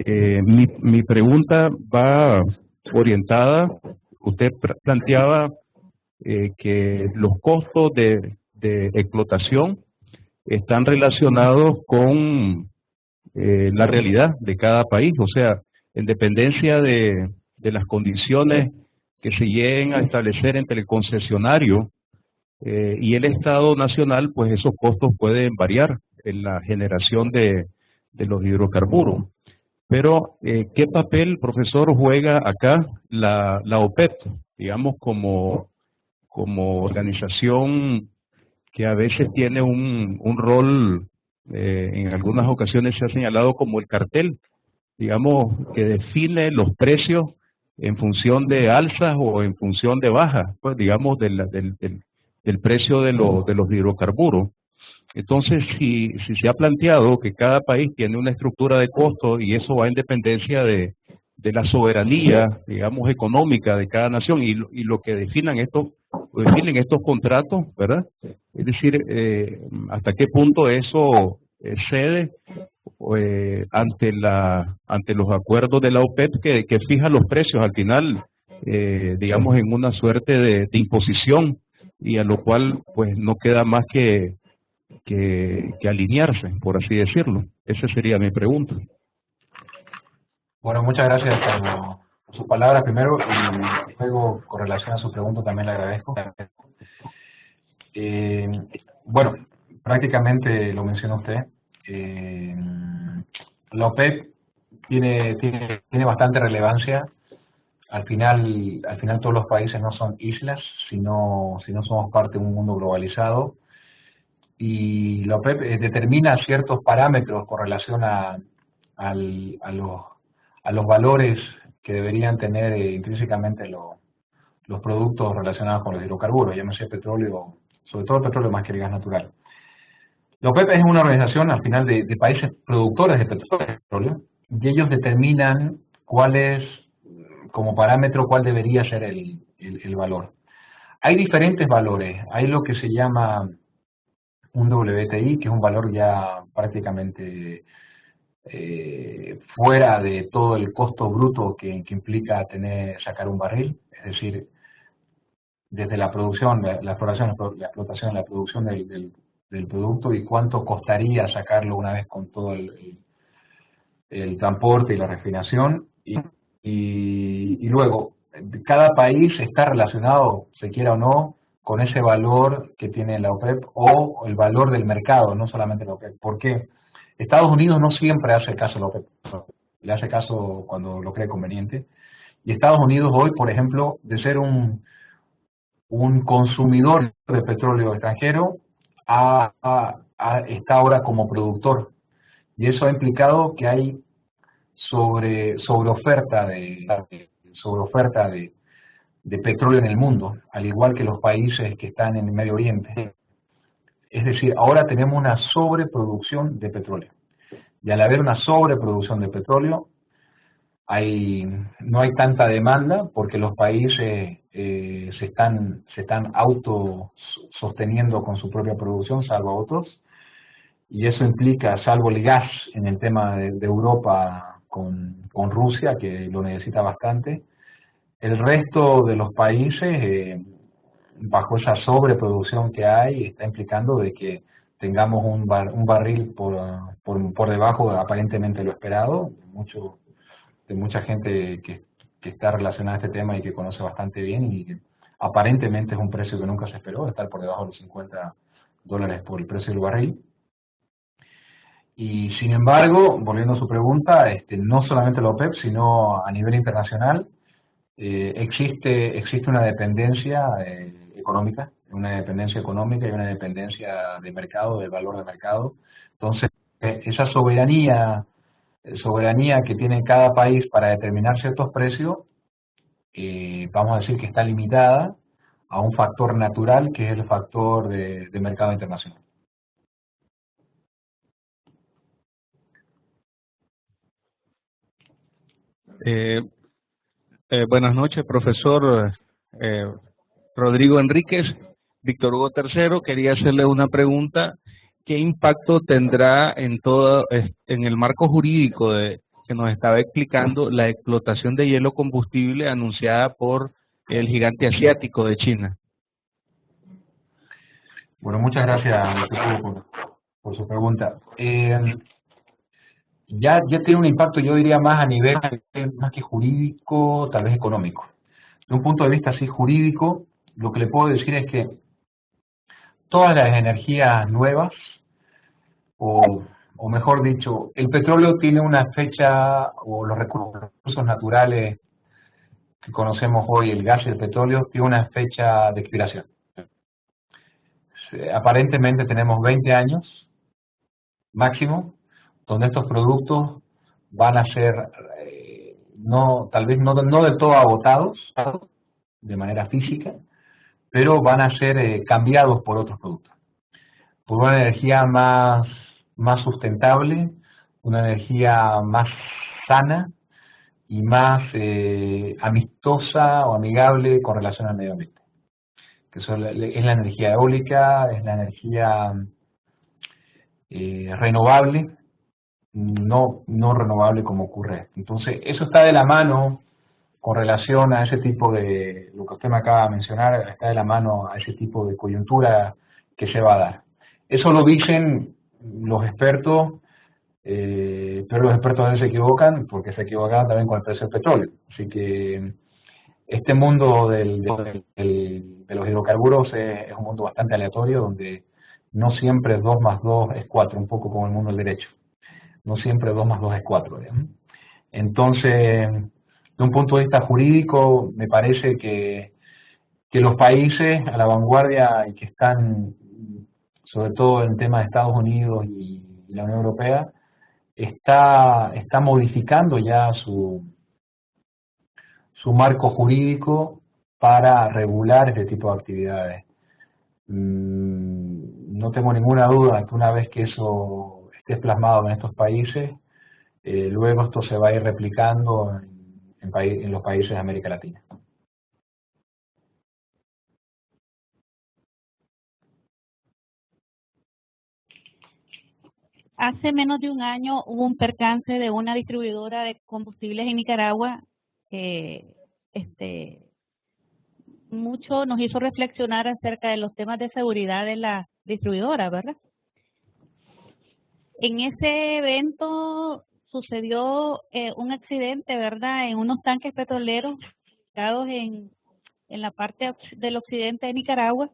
Mi pregunta va orientada, usted planteaba que los costos de explotación están relacionados con la realidad de cada país, o sea, en dependencia de las condiciones que se lleguen a establecer entre el concesionario y el Estado nacional, pues esos costos pueden variar en la generación de los hidrocarburos. Pero, ¿qué papel, profesor, juega acá la OPEP, digamos, como organización que a veces tiene un rol, en algunas ocasiones se ha señalado como el cartel, digamos, que define los precios en función de alzas o en función de bajas, pues digamos, del precio de los hidrocarburos? Entonces, si se ha planteado que cada país tiene una estructura de costos y eso va en dependencia de la soberanía, digamos, económica de cada nación y lo que definen estos contratos, ¿verdad? Es decir, hasta qué punto eso cede ante los acuerdos de la OPEP que fija los precios al final, digamos, en una suerte de imposición, y a lo cual pues no queda más que alinearse, por así decirlo. Esa sería mi pregunta. Bueno, muchas gracias por sus palabras primero, y luego, con relación a su pregunta, también le agradezco. Bueno, prácticamente lo mencionó usted. La OPEP tiene bastante relevancia. Al final todos los países no son islas, sino somos parte de un mundo globalizado. Y la OPEP determina ciertos parámetros con relación a los valores que deberían tener intrínsecamente los productos relacionados con los hidrocarburos, llámese petróleo, sobre todo el petróleo más que el gas natural. La OPEP es una organización al final de países productores de petróleo, y ellos determinan como parámetro cuál debería ser el valor. Hay diferentes valores. Hay lo que se llama un WTI, que es un valor ya prácticamente fuera de todo el costo bruto que implica sacar un barril, es decir, desde la producción, la explotación, la producción del producto, y cuánto costaría sacarlo una vez con todo el transporte y la refinación, y luego cada país está relacionado, se quiera o no, con ese valor que tiene la OPEP o el valor del mercado, no solamente la OPEP. ¿Por qué? Estados Unidos no siempre hace caso a la OPEP, le hace caso cuando lo cree conveniente. Y Estados Unidos hoy, por ejemplo, de ser un consumidor de petróleo extranjero, está ahora como productor. Y eso ha implicado que hay sobreoferta de petróleo en el mundo, al igual que los países que están en el Medio Oriente. Es decir, ahora tenemos una sobreproducción de petróleo. Y al haber una sobreproducción de petróleo, no hay tanta demanda porque los países se están autososteniendo con su propia producción, salvo otros. Y eso implica, salvo el gas en el tema de Europa con Rusia, que lo necesita bastante, el resto de los países, bajo esa sobreproducción que hay, está implicando de que tengamos un barril por debajo de aparentemente lo esperado, de mucha gente que está relacionada a este tema y que conoce bastante bien, y que aparentemente es un precio que nunca se esperó, estar por debajo de los $50 por el precio del barril. Y sin embargo, volviendo a su pregunta, no solamente la OPEP, sino a nivel internacional, existe una dependencia económica y una dependencia de mercado, del valor de mercado. Entonces, esa soberanía que tiene cada país para determinar ciertos precios, vamos a decir que está limitada a un factor natural, que es el factor de mercado internacional. Buenas noches, profesor Rodrigo Enríquez. Víctor Hugo III, quería hacerle una pregunta. ¿Qué impacto tendrá en el marco jurídico que nos estaba explicando la explotación de hielo combustible anunciada por el gigante asiático de China? Bueno, muchas gracias por su pregunta. Ya tiene un impacto, yo diría, más a nivel, más que jurídico, tal vez económico. De un punto de vista así jurídico, lo que le puedo decir es que todas las energías nuevas, o mejor dicho, el petróleo tiene una fecha, o los recursos naturales que conocemos hoy, el gas y el petróleo, tiene una fecha de expiración. Aparentemente tenemos 20 años máximo, donde estos productos van a ser, tal vez no del todo agotados de manera física, pero van a ser cambiados por otros productos, por una energía más sustentable, una energía más sana y más amistosa o amigable con relación al medio ambiente, que es la energía eólica, es la energía renovable, no renovable como ocurre. Entonces, eso está de la mano con relación a ese tipo de, lo que usted me acaba de mencionar, está de la mano a ese tipo de coyuntura que se va a dar. Eso lo dicen los expertos, pero los expertos a veces se equivocan, porque se equivocan también con el precio del petróleo. Así que este mundo de los hidrocarburos es un mundo bastante aleatorio, donde no siempre 2 más 2 es 4, un poco como el mundo del derecho. No siempre 2 más 2 es 4. ¿Digamos? Entonces, de un punto de vista jurídico, me parece que los países a la vanguardia y que están, sobre todo en temas de Estados Unidos y la Unión Europea, está modificando ya su marco jurídico para regular este tipo de actividades. No tengo ninguna duda que una vez que eso esté plasmado en estos países, luego esto se va a ir replicando en los países de América Latina. Hace menos de un año hubo un percance de una distribuidora de combustibles en Nicaragua que mucho nos hizo reflexionar acerca de los temas de seguridad de la distribuidora, ¿verdad? En ese evento sucedió un accidente, ¿verdad?, en unos tanques petroleros ubicados en la parte del occidente de Nicaragua.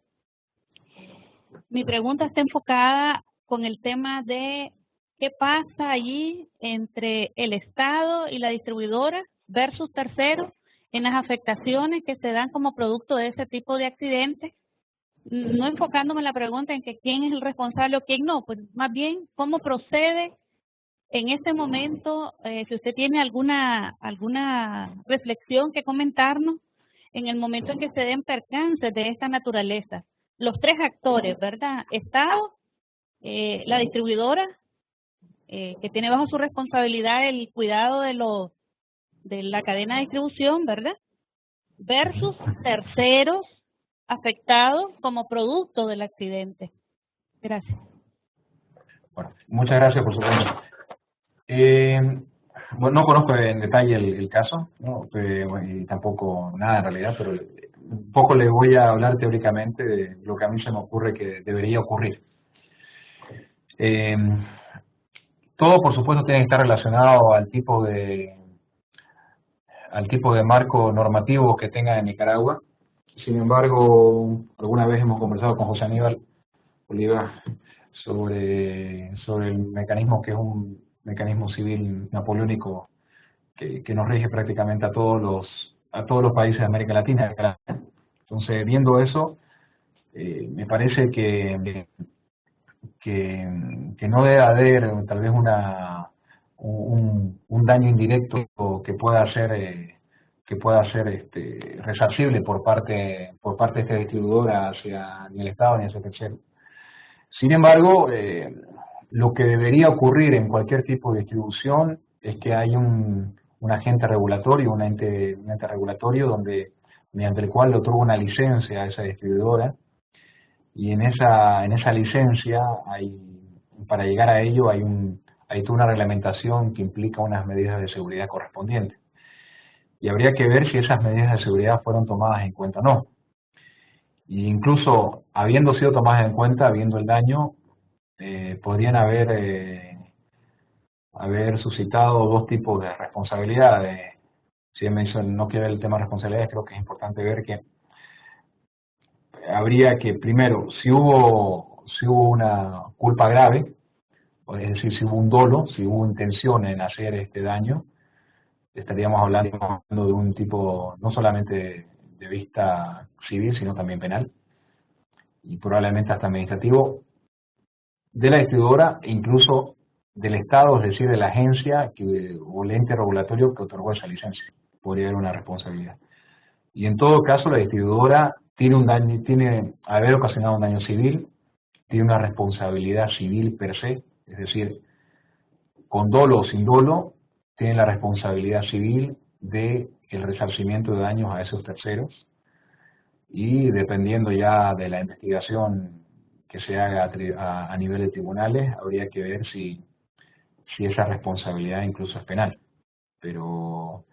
Mi pregunta está enfocada con el tema de qué pasa allí entre el Estado y la distribuidora versus terceros en las afectaciones que se dan como producto de ese tipo de accidentes. No enfocándome en la pregunta en que quién es el responsable o quién no, pues más bien cómo procede en este momento, si usted tiene alguna reflexión que comentarnos en el momento en que se den percances de esta naturaleza, los tres actores, ¿verdad? Estado, la distribuidora, que tiene bajo su responsabilidad el cuidado de la cadena de distribución, ¿verdad? Versus terceros afectados como producto del accidente. Gracias. Bueno, muchas gracias por su pregunta. Bueno, no conozco en detalle el caso, ¿no? Y tampoco nada en realidad, pero un poco le voy a hablar teóricamente de lo que a mí se me ocurre que debería ocurrir. Todo, por supuesto, tiene que estar relacionado al tipo de marco normativo que tenga en Nicaragua. Sin embargo, alguna vez hemos conversado con José Aníbal Oliva sobre el mecanismo, que es un mecanismo civil napoleónico que nos rige prácticamente a todos los países de América Latina. Entonces, viendo eso, me parece que no debe haber tal vez un daño indirecto que pueda ser resarcible por parte de esta distribuidora hacia ni el Estado ni hacia el tercero. Sin embargo, lo que debería ocurrir en cualquier tipo de distribución es que hay un agente regulatorio, un ente regulatorio mediante el cual le otorga una licencia a esa distribuidora, y en esa licencia para llegar a ello hay toda una reglamentación que implica unas medidas de seguridad correspondientes. Y habría que ver si esas medidas de seguridad fueron tomadas en cuenta o no. E incluso, habiendo sido tomadas en cuenta, viendo el daño, podrían haber suscitado dos tipos de responsabilidades. Si no quiero ver el tema de responsabilidades, creo que es importante ver que habría que, primero, si hubo una culpa grave, es decir, si hubo un dolo, si hubo intención en hacer este daño, estaríamos hablando de un tipo no solamente de vista civil, sino también penal, y probablemente hasta administrativo, de la distribuidora e incluso del Estado, es decir, de la agencia o el ente regulatorio que otorgó esa licencia. Podría haber una responsabilidad. Y en todo caso, la distribuidora tiene haber ocasionado un daño civil, tiene una responsabilidad civil per se, es decir, con dolo o sin dolo, tiene la responsabilidad civil de el resarcimiento de daños a esos terceros, y dependiendo ya de la investigación que se haga a nivel de tribunales, habría que ver si esa responsabilidad incluso es penal. Pero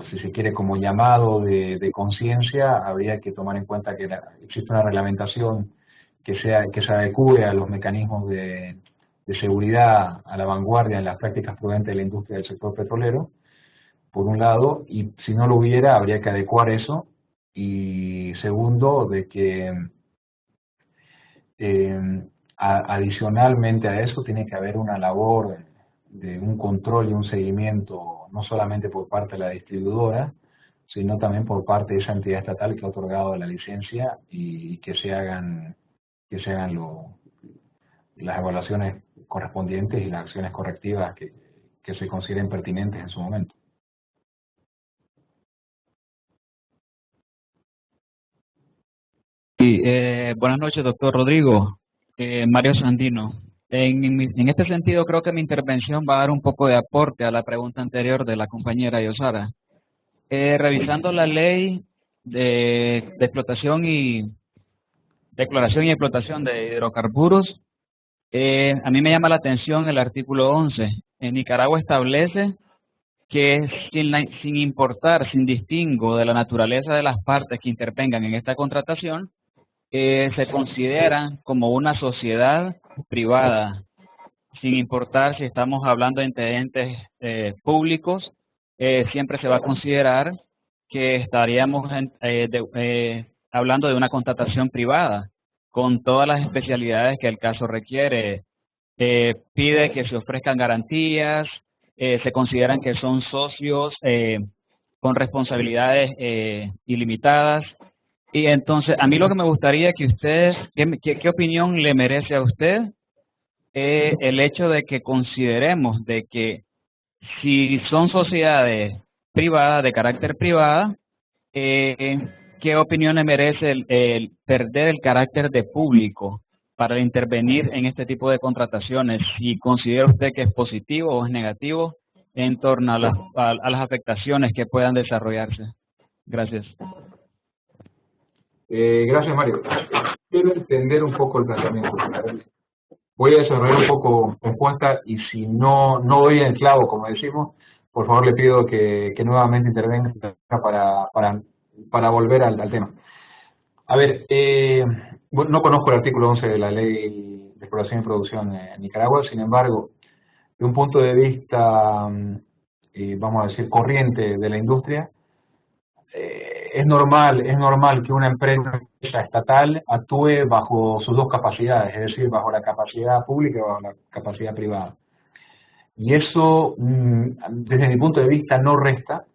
si se quiere, como llamado de conciencia, habría que tomar en cuenta que existe una reglamentación que se adecue a los mecanismos de seguridad a la vanguardia en las prácticas prudentes de la industria del sector petrolero, por un lado, y si no lo hubiera, habría que adecuar eso. Y segundo, de que adicionalmente a eso tiene que haber una labor de un control y un seguimiento, no solamente por parte de la distribuidora, sino también por parte de esa entidad estatal que ha otorgado la licencia, y que se hagan las evaluaciones correspondientes y las acciones correctivas que se consideren pertinentes en su momento. Sí, buenas noches, doctor Rodrigo. Mario Sandino. En este sentido, creo que mi intervención va a dar un poco de aporte a la pregunta anterior de la compañera Yosara. Revisando la ley de explotación y declaración y explotación de hidrocarburos, a mí me llama la atención el artículo 11. En Nicaragua establece que sin importar, sin distingo de la naturaleza de las partes que intervengan en esta contratación, se consideran como una sociedad privada, sin importar si estamos hablando de entes públicos. Siempre se va a considerar que estaríamos hablando de una contratación privada, con todas las especialidades que el caso requiere. Pide que se ofrezcan garantías, se consideran que son socios con responsabilidades ilimitadas. Y entonces, a mí lo que me gustaría que ustedes, ¿qué opinión le merece a usted el hecho de que consideremos de que si son sociedades privadas, de carácter privada, ¿qué opinión le merece el perder el carácter de público para intervenir en este tipo de contrataciones? ¿Y considera usted que es positivo o es negativo en torno a las afectaciones que puedan desarrollarse? Gracias. Gracias, Mario. Quiero entender un poco el planteamiento. Voy a desarrollar un poco respuesta y si no doy en el clavo, como decimos, por favor le pido que nuevamente intervenga para volver al tema. A ver, bueno, no conozco el artículo 11 de la Ley de Exploración y Producción en Nicaragua, sin embargo, de un punto de vista, vamos a decir, corriente de la industria, es normal que una empresa estatal actúe bajo sus dos capacidades, es decir, bajo la capacidad pública y bajo la capacidad privada. Y eso, desde mi punto de vista, no resta,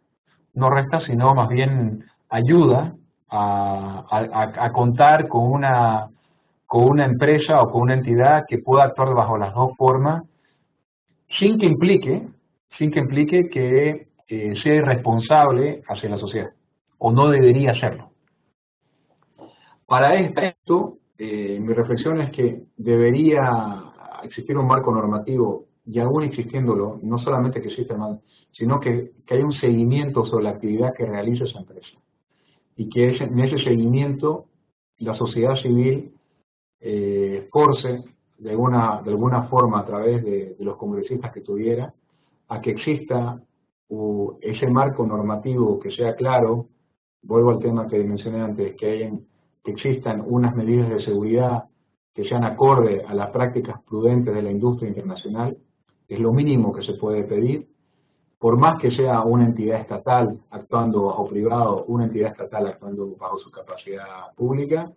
sino más bien ayuda a contar con una empresa o con una entidad que pueda actuar bajo las dos formas, sin que implique que sea irresponsable hacia la sociedad, o no debería serlo. Para esto, mi reflexión es que debería existir un marco normativo, y aún existiéndolo, no solamente que exista el marco, sino que haya un seguimiento sobre la actividad que realiza esa empresa. Y que en ese seguimiento la sociedad civil force de alguna forma a través de los congresistas que tuviera a que exista ese marco normativo que sea claro. Vuelvo al tema que mencioné antes, que existan unas medidas de seguridad que sean acorde a las prácticas prudentes de la industria internacional, es lo mínimo que se puede pedir. Por más que sea una entidad estatal actuando bajo privado, una entidad estatal actuando bajo su capacidad pública,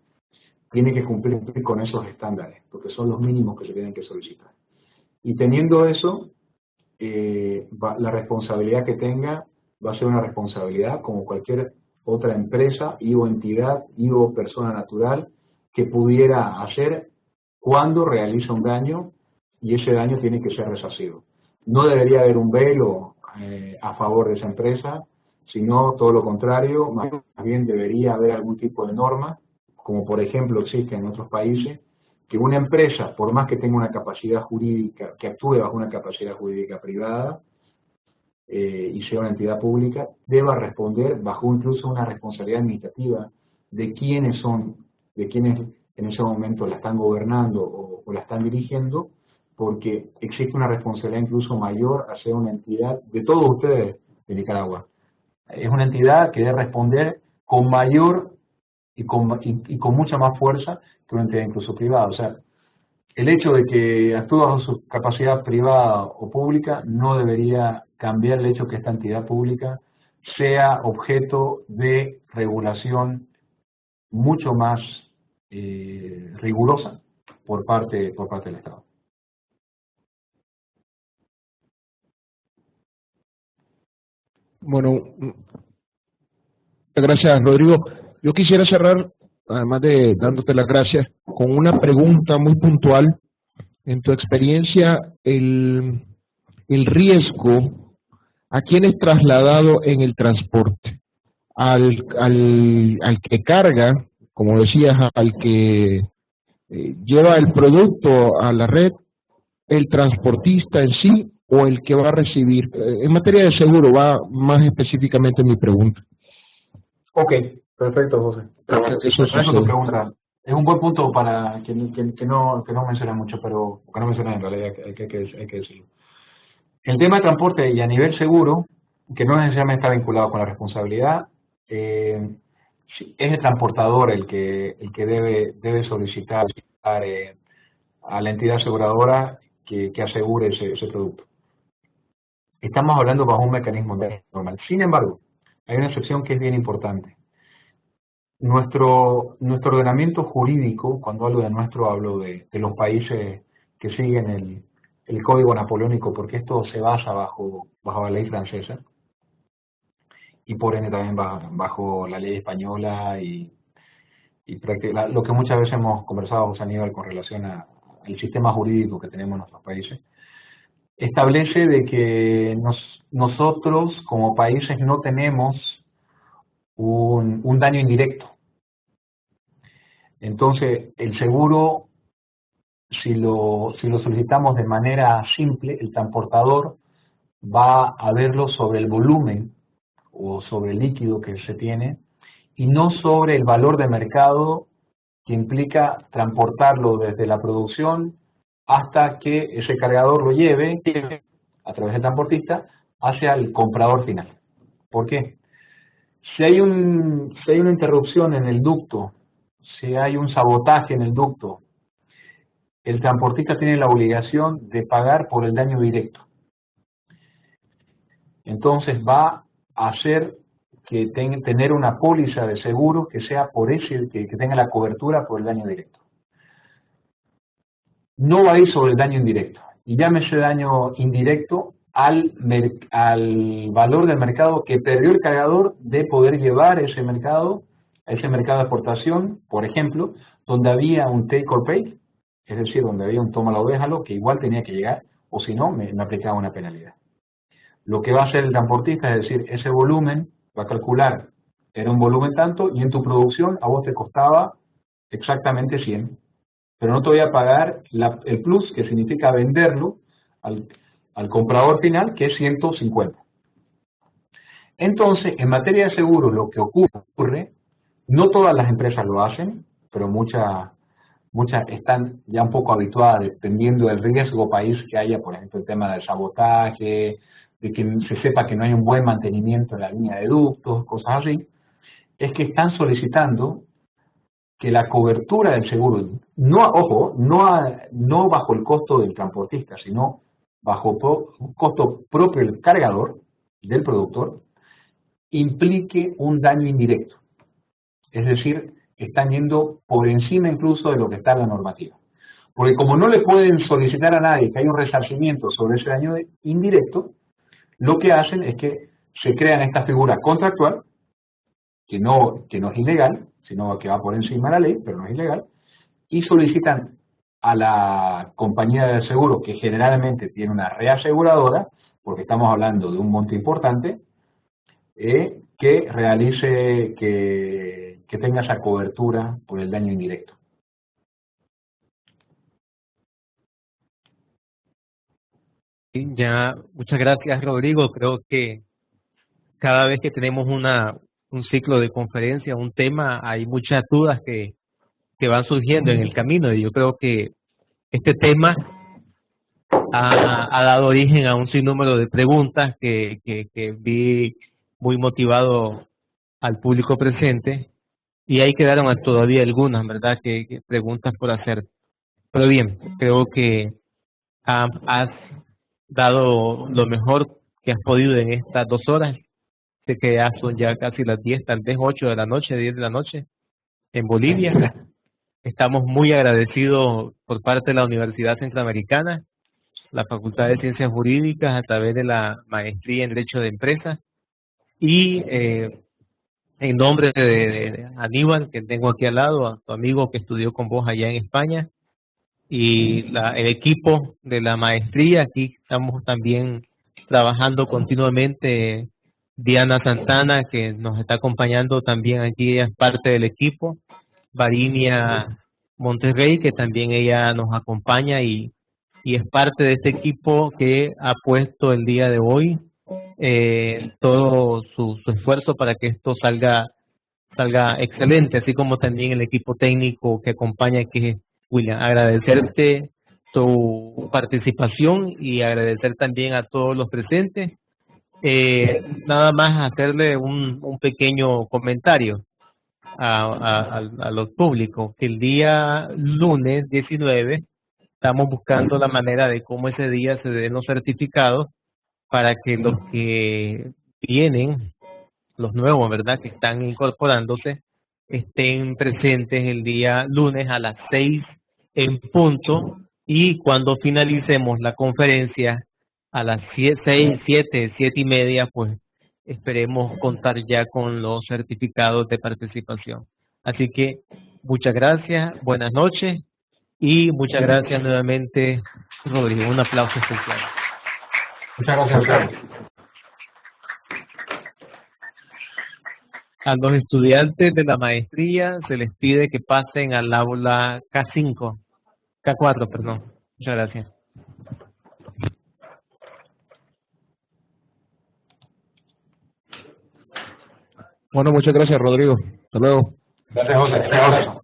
tiene que cumplir con esos estándares, porque son los mínimos que se tienen que solicitar. Y teniendo eso, la responsabilidad que tenga va a ser una responsabilidad como cualquier otra empresa y o entidad y o persona natural que pudiera hacer cuando realiza un daño, y ese daño tiene que ser resarcido. No debería haber un velo a favor de esa empresa, sino todo lo contrario, más bien debería haber algún tipo de norma, como por ejemplo existe en otros países, que una empresa, por más que tenga una capacidad jurídica, que actúe bajo una capacidad jurídica privada y sea una entidad pública, deba responder bajo incluso una responsabilidad administrativa de quiénes en ese momento la están gobernando o la están dirigiendo, porque existe una responsabilidad incluso mayor hacia una entidad de todos ustedes de Nicaragua. Es una entidad que debe responder con mayor y con mucha más fuerza que una entidad incluso privada. O sea, el hecho de que actúe bajo su capacidad privada o pública no debería cambiar el hecho que esta entidad pública sea objeto de regulación mucho más rigurosa por parte del Estado. Bueno, gracias, Rodrigo. Yo quisiera cerrar, además de dándote las gracias, con una pregunta muy puntual. En tu experiencia, el riesgo, ¿a quién es trasladado en el transporte? Al que carga, como decías, al que lleva el producto a la red, el transportista en sí, o el que va a recibir. En materia de seguro va más específicamente mi pregunta. Ok, perfecto, José. Eso tu pregunta. Es un buen punto para que no menciona mucho, pero que no menciona en realidad, hay que decirlo. El tema de transporte y a nivel seguro, que no necesariamente está vinculado con la responsabilidad, es el transportador el que debe solicitar a la entidad aseguradora que asegure ese producto. Estamos hablando bajo un mecanismo normal. Sin embargo, hay una excepción que es bien importante. Nuestro ordenamiento jurídico, cuando hablo de nuestro, hablo de los países que siguen el Código Napoleónico, porque esto se basa bajo la ley francesa y por ende también bajo la ley española y lo que muchas veces hemos conversado, José Aníbal, con relación al sistema jurídico que tenemos en nuestros países. Establece de que nosotros como países no tenemos un daño indirecto. Entonces, el seguro, si lo solicitamos de manera simple, el transportador va a verlo sobre el volumen o sobre el líquido que se tiene y no sobre el valor de mercado que implica transportarlo desde la producción hasta que ese cargador lo lleve a través del transportista hacia el comprador final. ¿Por qué? Si hay una interrupción en el ducto, si hay un sabotaje en el ducto, el transportista tiene la obligación de pagar por el daño directo. Entonces va a hacer que tener una póliza de seguro que sea por ese, que tenga la cobertura por el daño directo. No va a ir sobre el daño indirecto. Y llámese daño indirecto al valor del mercado que perdió el cargador de poder llevar ese mercado de exportación, por ejemplo, donde había un take or pay, es decir, donde había un tómalo o déjalo, que igual tenía que llegar, o si no, me aplicaba una penalidad. Lo que va a hacer el transportista es decir, ese volumen va a calcular, era un volumen tanto, y en tu producción a vos te costaba exactamente 100. Pero no te voy a pagar el plus, que significa venderlo al comprador final, que es 150. Entonces, en materia de seguro, lo que ocurre, no todas las empresas lo hacen, pero muchas están ya un poco habituadas, dependiendo del riesgo país que haya, por ejemplo, el tema del sabotaje, de que se sepa que no hay un buen mantenimiento en la línea de ductos, cosas así, es que están solicitando que la cobertura del seguro, no bajo el costo del transportista, sino bajo un costo propio del cargador, del productor, implique un daño indirecto. Es decir, están yendo por encima incluso de lo que está en la normativa. Porque como no le pueden solicitar a nadie que haya un resarcimiento sobre ese daño indirecto, lo que hacen es que se crean esta figura contractual, que no es ilegal, sino que va por encima de la ley, pero no es ilegal, y solicitan a la compañía de seguro, que generalmente tiene una reaseguradora, porque estamos hablando de un monto importante, que realice, que tenga esa cobertura por el daño indirecto. Ya, muchas gracias, Rodrigo. Creo que cada vez que tenemos un ciclo de conferencia, un tema, hay muchas dudas que van surgiendo en el camino, y yo creo que este tema ha dado origen a un sinnúmero de preguntas que vi muy motivado al público presente, y ahí quedaron todavía algunas, ¿verdad?, que preguntas por hacer. Pero bien, creo que has dado lo mejor que has podido en estas 2 horas. Sé que ya son ya casi las 10, tal vez 8 de la noche, 10 de la noche en Bolivia. Estamos muy agradecidos por parte de la Universidad Centroamericana, la Facultad de Ciencias Jurídicas, a través de la maestría en Derecho de Empresas, y en nombre de Aníbal, que tengo aquí al lado, a tu amigo que estudió con vos allá en España, y el equipo de la maestría. Aquí estamos también trabajando continuamente. Diana Santana, que nos está acompañando también aquí, ella es parte del equipo. Varinia Monterrey, que también ella nos acompaña y es parte de este equipo que ha puesto el día de hoy todo su esfuerzo para que esto salga excelente, así como también el equipo técnico que acompaña, que es William. Agradecerte tu participación y agradecer también a todos los presentes. Nada más hacerle un pequeño comentario a los públicos, que el día lunes 19 estamos buscando la manera de cómo ese día se den los certificados para que los que vienen, los nuevos, ¿verdad?, que están incorporándose, estén presentes el día lunes a las 6 en punto, y cuando finalicemos la conferencia a las 7:30, pues esperemos contar ya con los certificados de participación. Así que muchas gracias, buenas noches, y muchas gracias nuevamente, Rodrigo. Un aplauso especial. Muchas gracias. A los estudiantes de la maestría se les pide que pasen al aula K4, perdón. Muchas gracias. Bueno, muchas gracias, Rodrigo. Hasta luego. Gracias, José.